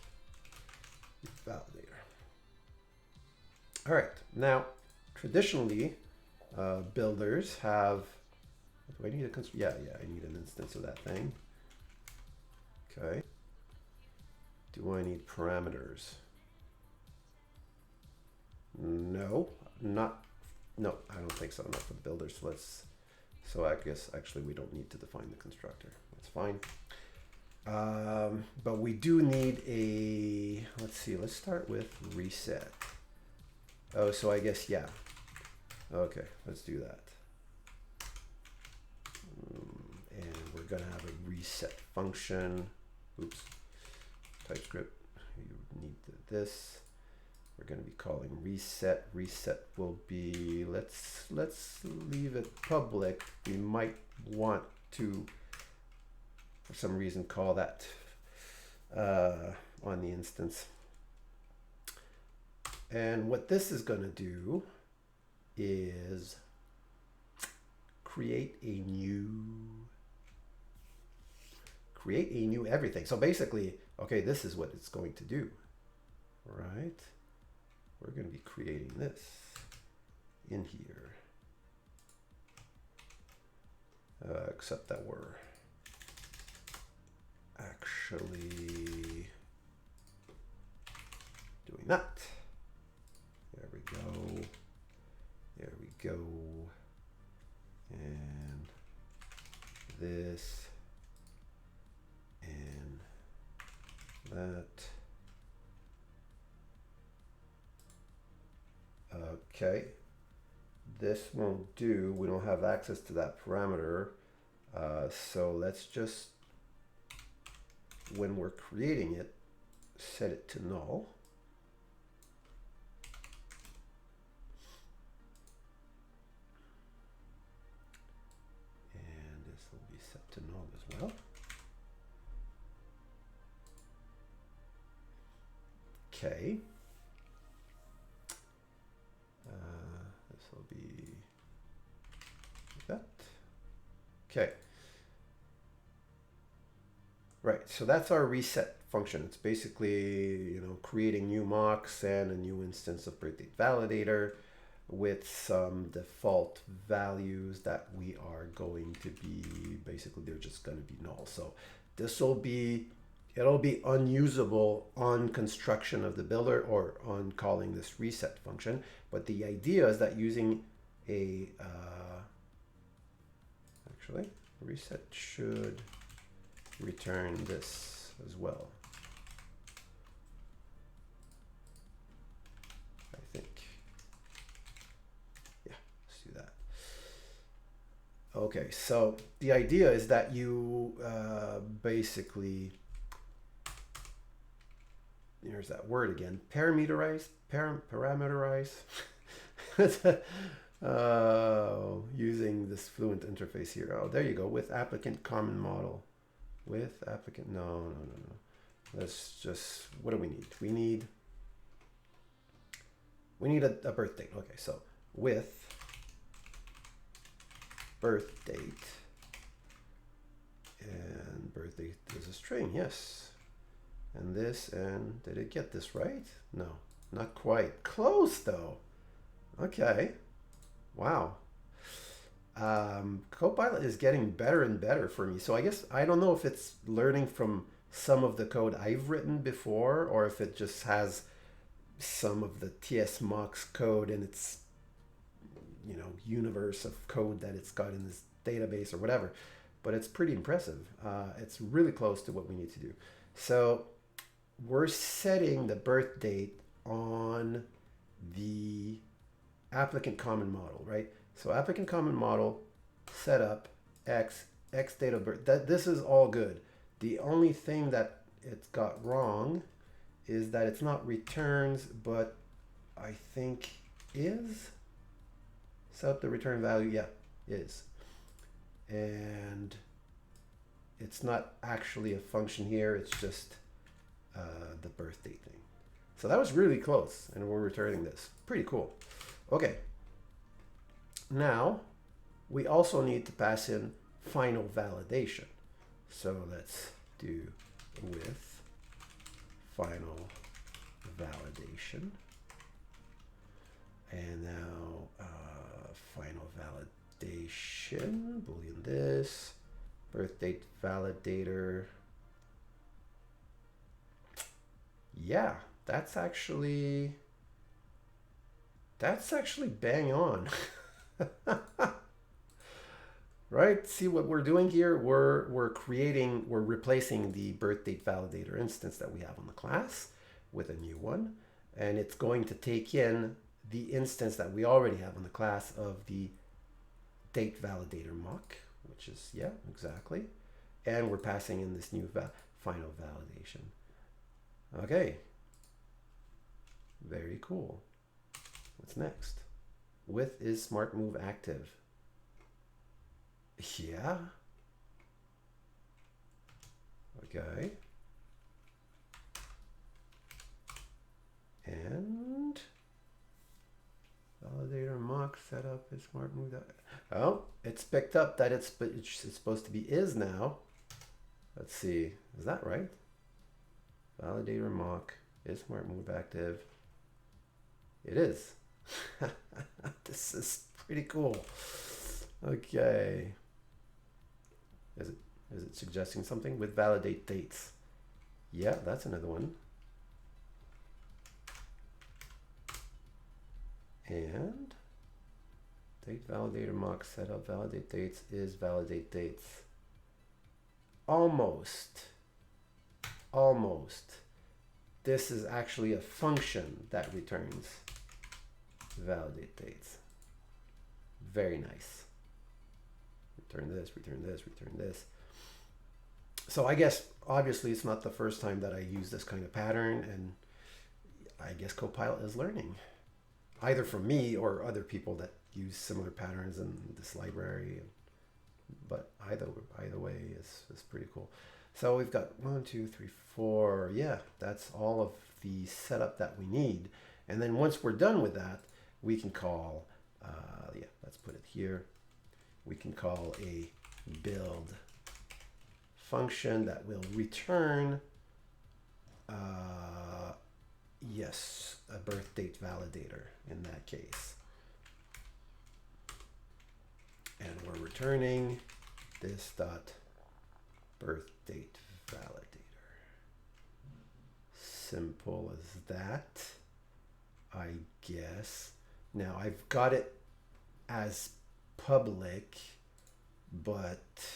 A: validator. All right. Now, traditionally, builders have. Do I need a yeah, I need an instance of that thing. Okay. Do I need parameters? No, no, I don't think so. Not for the builders. So I guess actually we don't need to define the constructor. That's fine. But we do need a, let's see, let's start with reset. Oh, so I guess, yeah. Okay, let's do that. And we're gonna have a reset function. Oops, TypeScript, you need this. We're going to be calling reset. Reset will be, let's leave it public. We might want to, for some reason, call that on the instance. And what this is going to do is create a new everything. So basically, okay, this is what it's going to do, right? We're going to be creating this in here, except that we're actually doing that. There we go. There we go. And this and that. Okay, this won't do. We don't have access to that parameter. So let's just, when we're creating it, set it to null. And this will be set to null as well. Okay. This will be like that. Okay. Right, so that's our reset function. It's basically, creating new mocks and a new instance of birth date validator with some default values that we are going to be, basically they're just going to be null. So this will be, it'll be unusable on construction of the builder or on calling this reset function. But the idea is that using a, actually, reset should return this as well. I think. Yeah, let's do that. Okay, so the idea is that you basically, here's that word again, parameterize, using this Fluent interface here. Oh, there you go, with applicant common model. With applicant, no. Let's just, what do we need? We need a birth date. Okay, so with birth date And birth date is a string, yes. And this, and did it get this right? No, not quite. Close though. Okay. Wow. Copilot is getting better and better for me. So I guess I don't know if it's learning from some of the code I've written before, or if it just has some of the TS mocks code in its, you know, universe of code that it's got in this database or whatever. But it's pretty impressive. It's really close to what we need to do. So we're setting the birth date on the applicant common model, right? So applicant common model, setup, X date of birth. This is all good. The only thing that it's got wrong is that it's not returns, but I think is. Set the return value, yeah, is. And it's not actually a function here, it's just the birth date thing. So that was really close, and we're returning this. Pretty cool. Okay. Now, we also need to pass in final validation. So let's do with final validation. And now final validation, boolean this, birth date validator. Yeah, that's actually bang on. Right? See what we're doing here? We're replacing the birth date validator instance that we have on the class with a new one, and it's going to take in the instance that we already have in the class of the date validator mock, which is, yeah, exactly. And we're passing in this new final validation. Okay. Very cool. What's next? With is smart move active. Yeah. Okay. And validator mock setup is smart move. Oh, it's picked up that it's supposed to be is now. Let's see. Is that right? Validator mock is smart move active. It is. This is pretty cool. Okay. Is it suggesting something with validate dates? Yeah, that's another one. And date validator mock setup validate dates is validate dates. Almost. This is actually a function that returns validate dates. Very nice. Return this, return this, return this. So I guess obviously it's not the first time that I use this kind of pattern, and I guess Copilot is learning either from me or other people that use similar patterns in this library. But either way is pretty cool. So we've got 1, 2, 3, 4. Yeah, that's all of the setup that we need. And then once we're done with that, we can call, yeah, let's put it here. We can call a build function that will return, yes, a birth date validator in that case. And we're returning this dot birth date validator. Simple as that, I guess. Now I've got it as public, but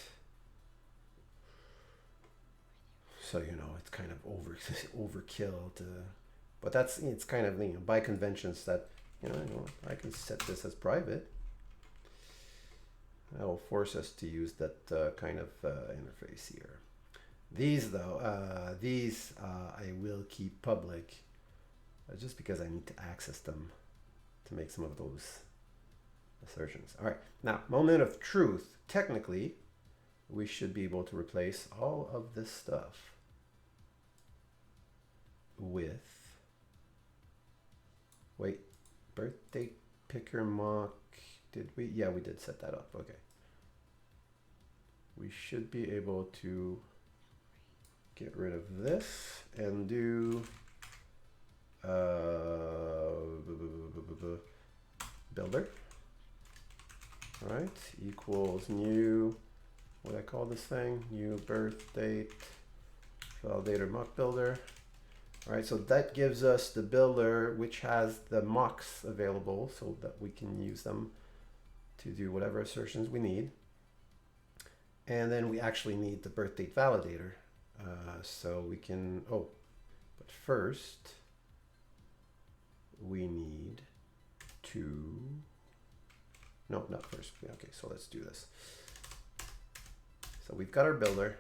A: so you know it's kind of overkill to, but that's, it's kind of, you know, by conventions that, you know, I can set this as private. That will force us to use that kind of interface here. These though, I will keep public just because I need to access them to make some of those assertions. All right, now moment of truth. Technically, we should be able to replace all of this stuff with, wait, birth date picker mock. Did we? Yeah, we did set that up. Okay. we should be able to get rid of this and do builder. All right, equals new, what I call this thing, new birth date, validator mock builder. All right, so that gives us the builder which has the mocks available so that we can use them to do whatever assertions we need. And then we actually need the birth date validator. So we can, but first we need to, no, not first. Okay, so let's do this. So we've got our builder.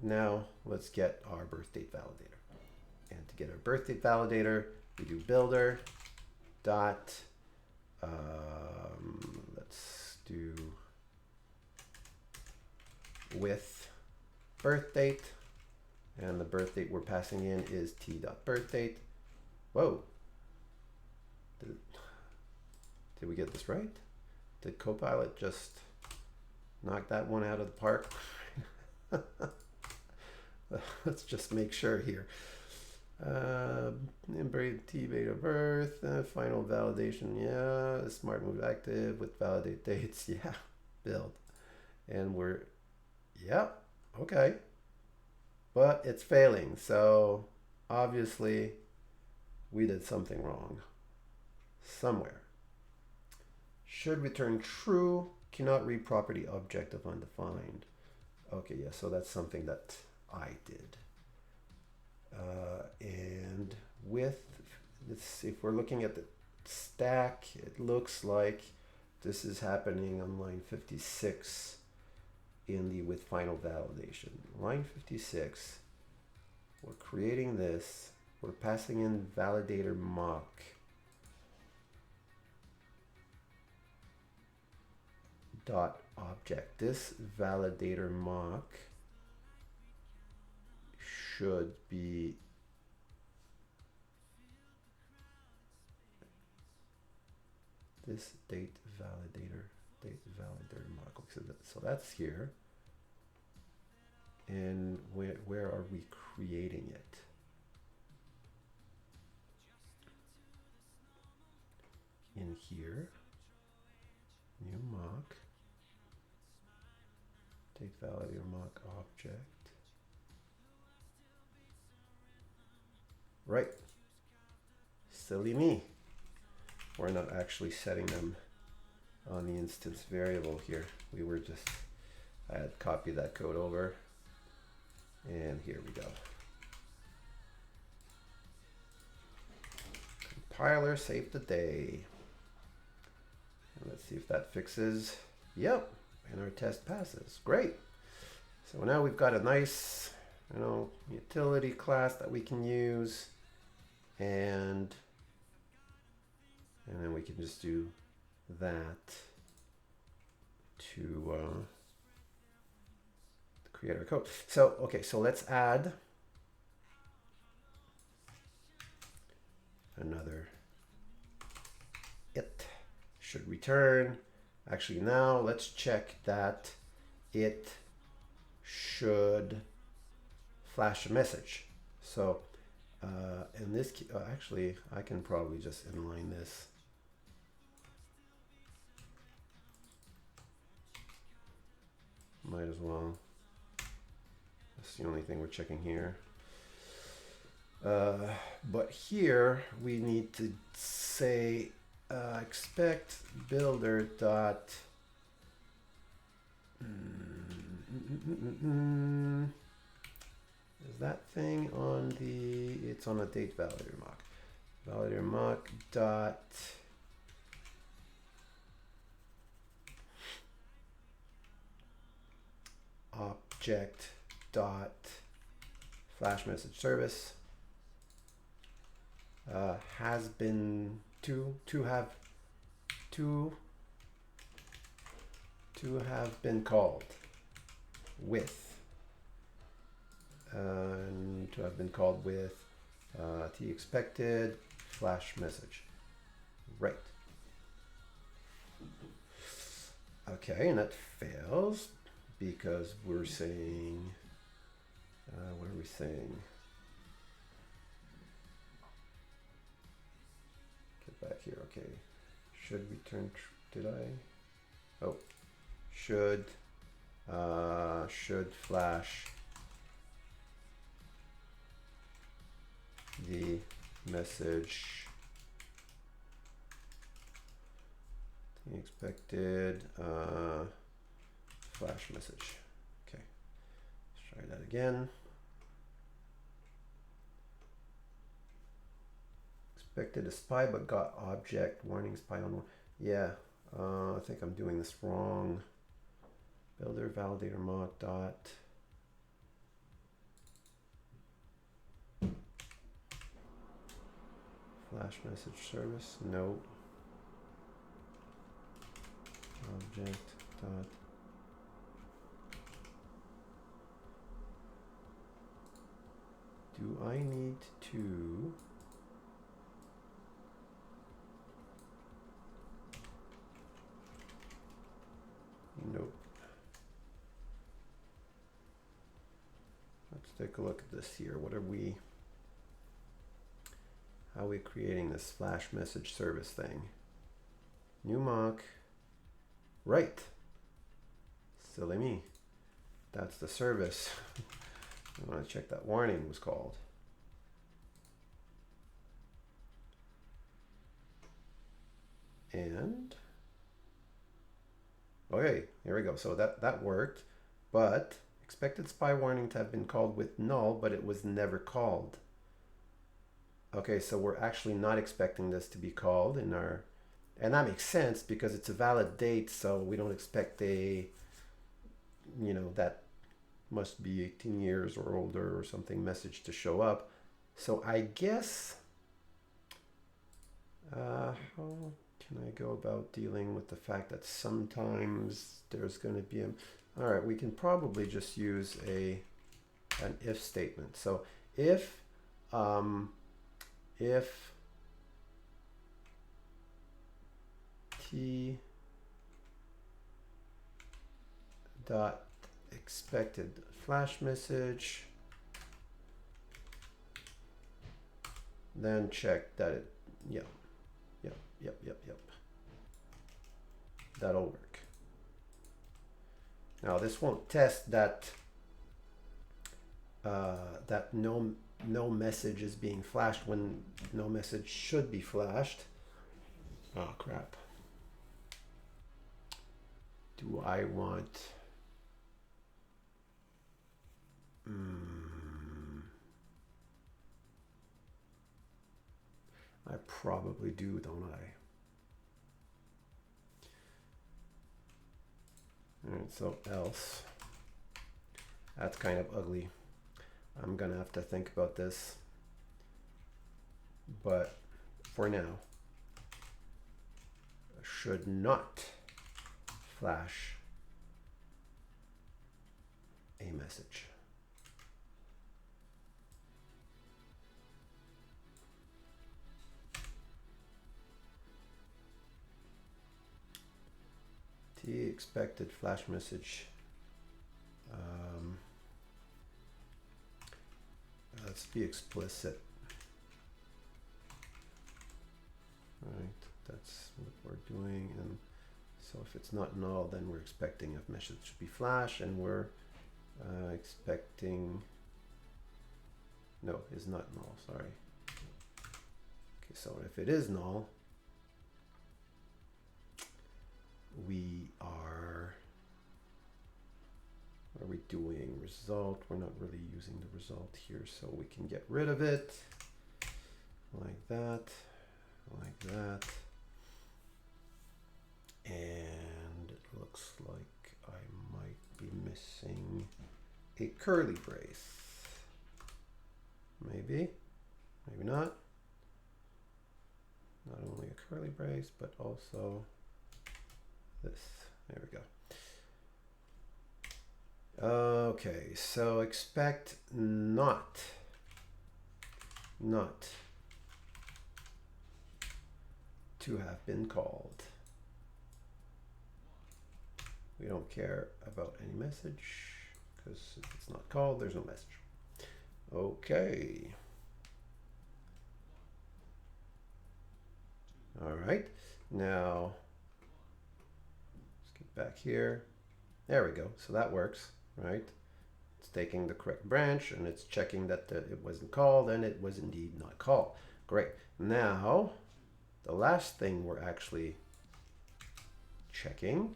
A: Now let's get our birth date validator. And to get our birth date validator, we do builder dot, let's do with birth date. And the birth date we're passing in is t.birthdate. Whoa. Did we get this right? Did Copilot just knock that one out of the park? Let's just make sure here. T date of birth, final validation, yeah. Smart move active with validate dates, yeah. Build. And we're, yeah, okay. But it's failing, so obviously we did something wrong somewhere. Should return true, cannot read property object of undefined. Okay, yeah, so that's something that I did. And with this, if we're looking at the stack, it looks like this is happening on line 56 in the with final validation. Line 56, we're creating this, we're passing in validator mock. Dot object. This validator mock should be this date validator mock. So that's here. And where are we creating it? In here, new mock, date validator mock object. Right, silly me. We're not actually setting them on the instance variable here. We were just, I had copied that code over. And here we go. Compiler, save the day. And let's see if that fixes. Yep, and our test passes. Great. So now we've got a nice, utility class that we can use, and then we can just do that to create our code. So, okay, so let's add another it should return. Actually, now let's check that it should flash a message. So in this, actually, I can probably just inline this. Might as well. That's the only thing we're checking here. But here we need to say expect builder dot is that thing on the, it's on a date validator mock. Validator mock dot object dot flash message service has been to have been called with and to have been called with t expected flash message. Right. Okay, and that fails. because we're saying, what are we saying? Get back here, okay. Should return, did I? Oh, should flash the message the expected flash message. Okay, let's try that again. Expected a spy but got object warning spy on. Yeah, I think I'm doing this wrong. Builder validator mod dot flash message service. No. Object dot do I need to nope. Let's take a look at this here. What are we, how are we creating this flash message service thing? New mock. Right. Silly me. That's the service. I want to check that warning was called. And okay, here we go. So that worked, but expected spy warning to have been called with null, but it was never called. Okay, so we're actually not expecting this to be called in our, and that makes sense because it's a valid date, so we don't expect a, you know, that must be 18 years or older or something message to show up. So I guess, how can I go about dealing with the fact that sometimes there's going to be a, all right, we can probably just use an if statement. So if t dot expected flash message, then check that it, yep. That'll work. Now this won't test that that no message is being flashed when no message should be flashed. Oh crap. Do I want I probably do, don't I? All right, so else. That's kind of ugly. I'm gonna have to think about this. But for now, should not flash a message. T expected flash message. Let's be explicit. All right, that's what we're doing. And so if it's not null, then we're expecting a message to be flash, and we're expecting, no, is not null, sorry. Okay, so if it is null, we are, what are we doing? Result, we're not really using the result here, so we can get rid of it like that, like that. And it looks like I might be missing a curly brace. Maybe, maybe not. Not only a curly brace, but also this. There we go. Okay, so expect not to have been called. We don't care about any message because if it's not called, there's no message. Okay. All right. Now, let's get back here. There we go. So that works, right? It's taking the correct branch and it's checking that it wasn't called, and it was indeed not called. Great. Now, the last thing we're actually checking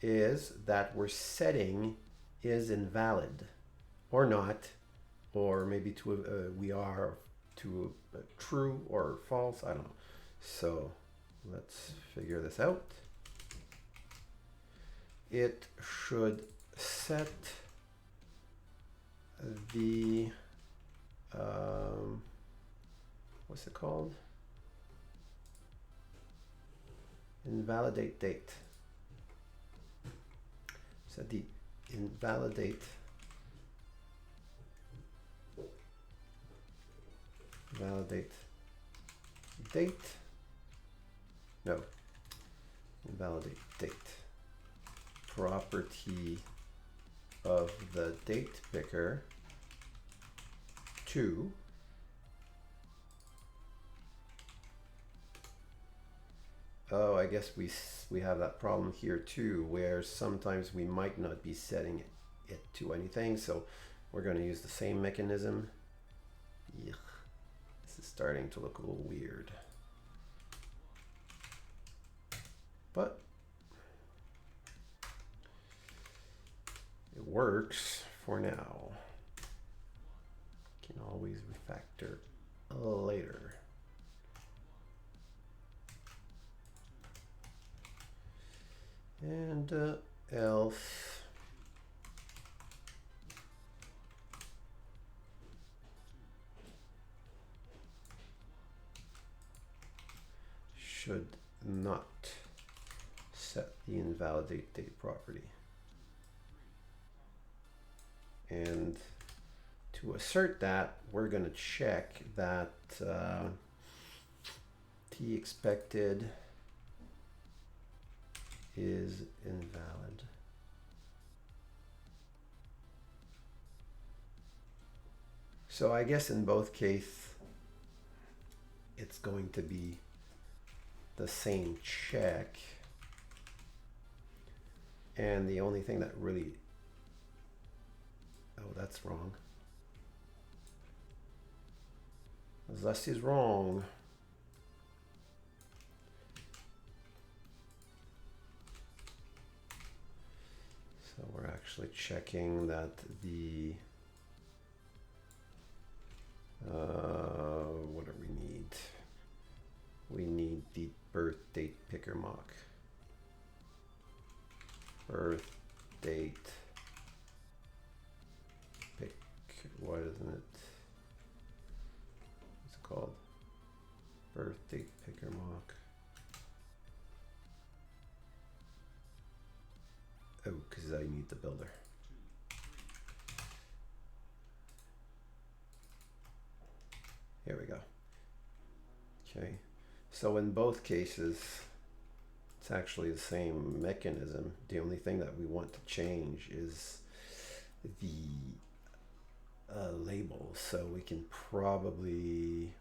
A: is that we're setting is invalid or not, or maybe to we are to true or false. I don't know. So let's figure this out. It should set the what's it called? Invalidate date. Set the invalidate validate date. No, invalidate date property of the date picker to I guess we have that problem here too, where sometimes we might not be setting it to anything, so we're going to use the same mechanism. Yuck. This is starting to look a little weird, but it works for now. Can always refactor later. And else should not set the invalidate date property. And to assert that, we're going to check that T expected is invalid. So I guess in both cases, it's going to be the same check. And the only thing that really, oh, that's wrong. This is wrong. So we're actually checking that the, what do we need? We need the birth date picker mock. Birth date pick, why isn't it? What's it called? Birth date picker mock. Oh, because I need the builder. Here we go. Okay, so in both cases, it's actually the same mechanism. The only thing that we want to change is the label. So we can probably,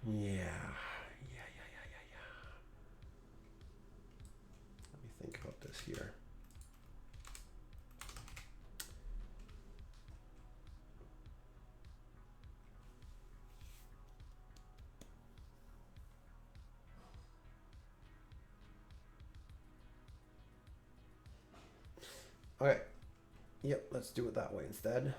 A: yeah. Let me think about this here. Okay, yep, let's do it that way instead.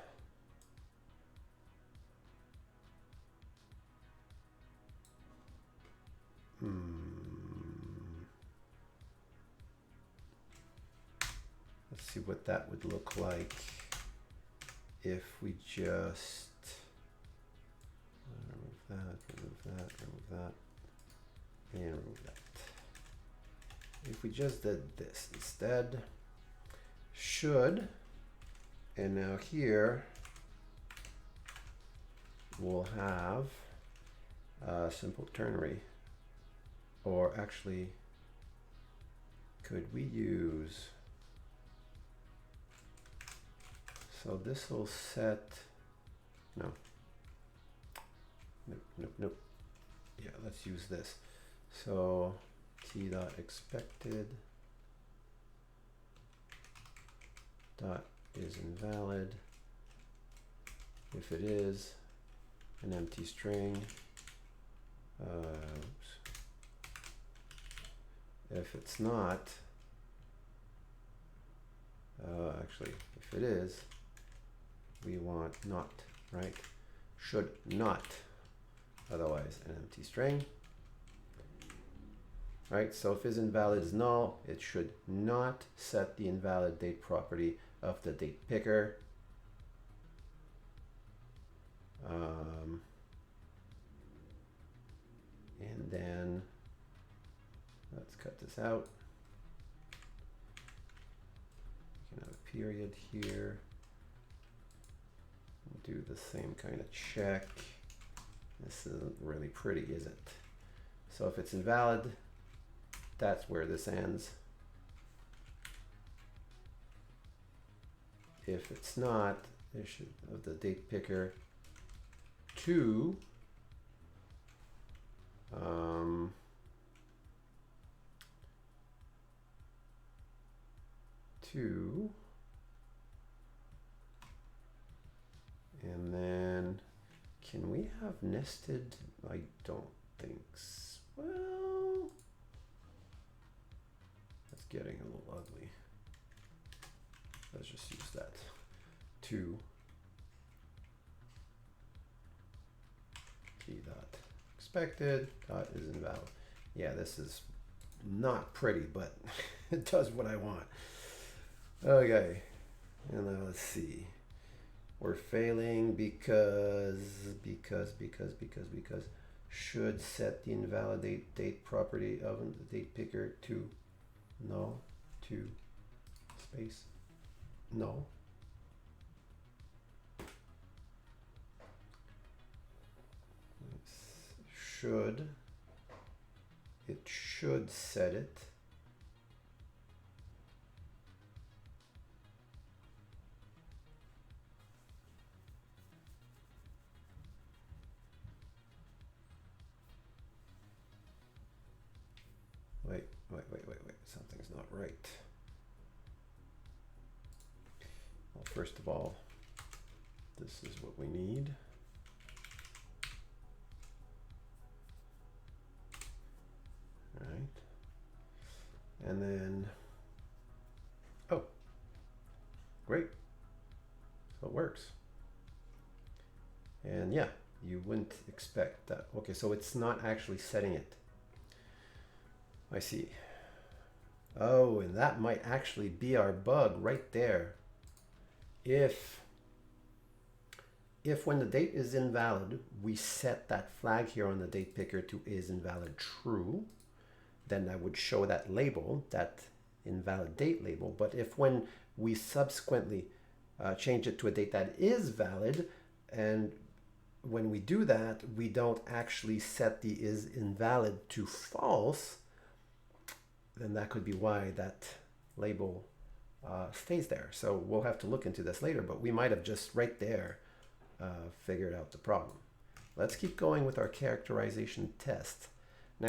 A: Let's see what that would look like if we just remove that, remove that, remove that, and remove that. If we just did this instead, should, and now here we'll have a simple ternary, or actually could we use? So this will set, no, nope, nope, nope. Yeah, let's use this. So t dot expected dot is invalid. If it is an empty string, oops. If it's not, actually, if it is, we want not, right? Should not, otherwise an empty string, right? So if is invalid is null, it should not set the invalid date property of the date picker. And then let's cut this out. We can have a period here. Do the same kind of check. This isn't really pretty, is it? So if it's invalid, that's where this ends. If it's not, it should of the date picker to and then can we have nested? I don't think so. Well, that's getting a little ugly. Let's just use that. To t dot expected dot is invalid. Yeah, this is not pretty, but it does what I want. Okay, and now let's see. We're failing because should set the invalidate date property of the date picker to null, to space null. It should set it. Wait, something's not right. Well, first of all, this is what we need. All right. And then, oh, great. So it works. And yeah, you wouldn't expect that. Okay, so it's not actually setting it. I see. Oh, and that might actually be our bug right there. If when the date is invalid, we set that flag here on the date picker to is invalid true, then that would show that label, that invalid date label. But if when we subsequently change it to a date that is valid, and when we do that, we don't actually set the is invalid to false, then that could be why that label stays there. So we'll have to look into this later, but we might have just right there figured out the problem. Let's keep going with our characterization test. Now,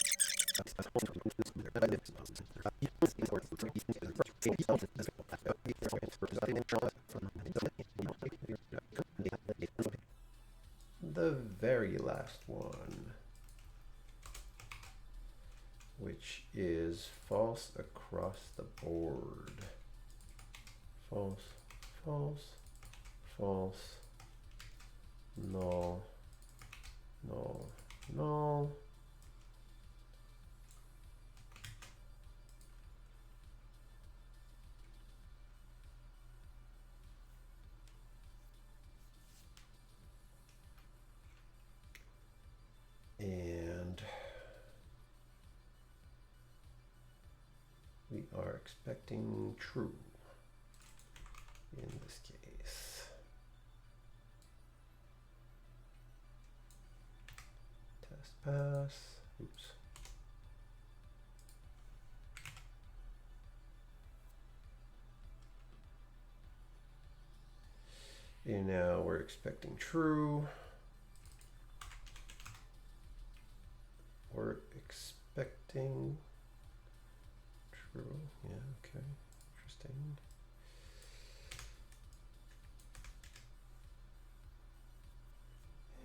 A: the very last one, which is false across the board. False, false, false, null, null, null. And we are expecting true in this case. Test pass. Oops. And now we're expecting true. We're expecting true. Yeah, okay. Interesting.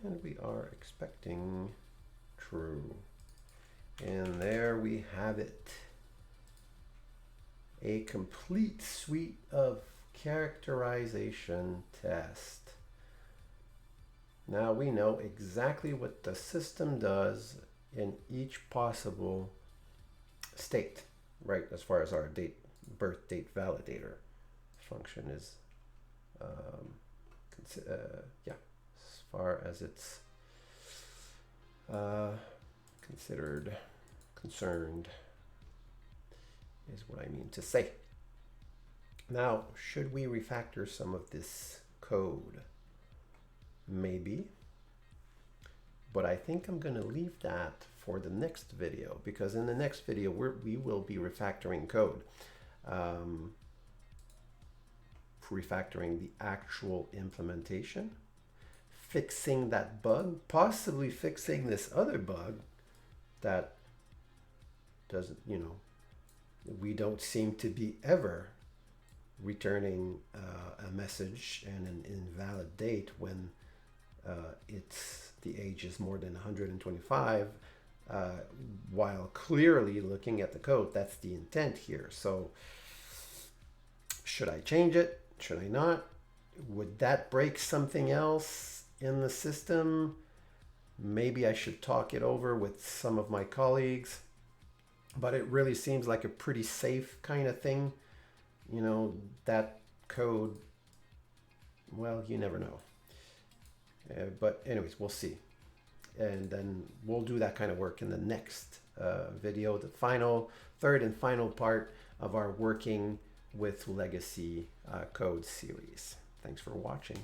A: And we are expecting true. And there we have it. A complete suite of characterization tests. Now we know exactly what the system does in each possible state, right? As far as our birth date validator function is, yeah, as far as it's concerned is what I mean to say. Now, should we refactor some of this code? Maybe, but I think I'm going to leave that for the next video, because in the next video we will be refactoring code, refactoring the actual implementation, fixing that bug, possibly fixing this other bug that doesn't, you know, we don't seem to be ever returning a message and an invalid date when the age is more than 125, while clearly looking at the code, that's the intent here. So should I change it? Should I not? Would that break something else in the system? Maybe I should talk it over with some of my colleagues, but it really seems like a pretty safe kind of thing. You know, that code, well, you never know. But anyways, we'll see. And then we'll do that kind of work in the next video, the third and final part of our working with legacy code series. Thanks for watching.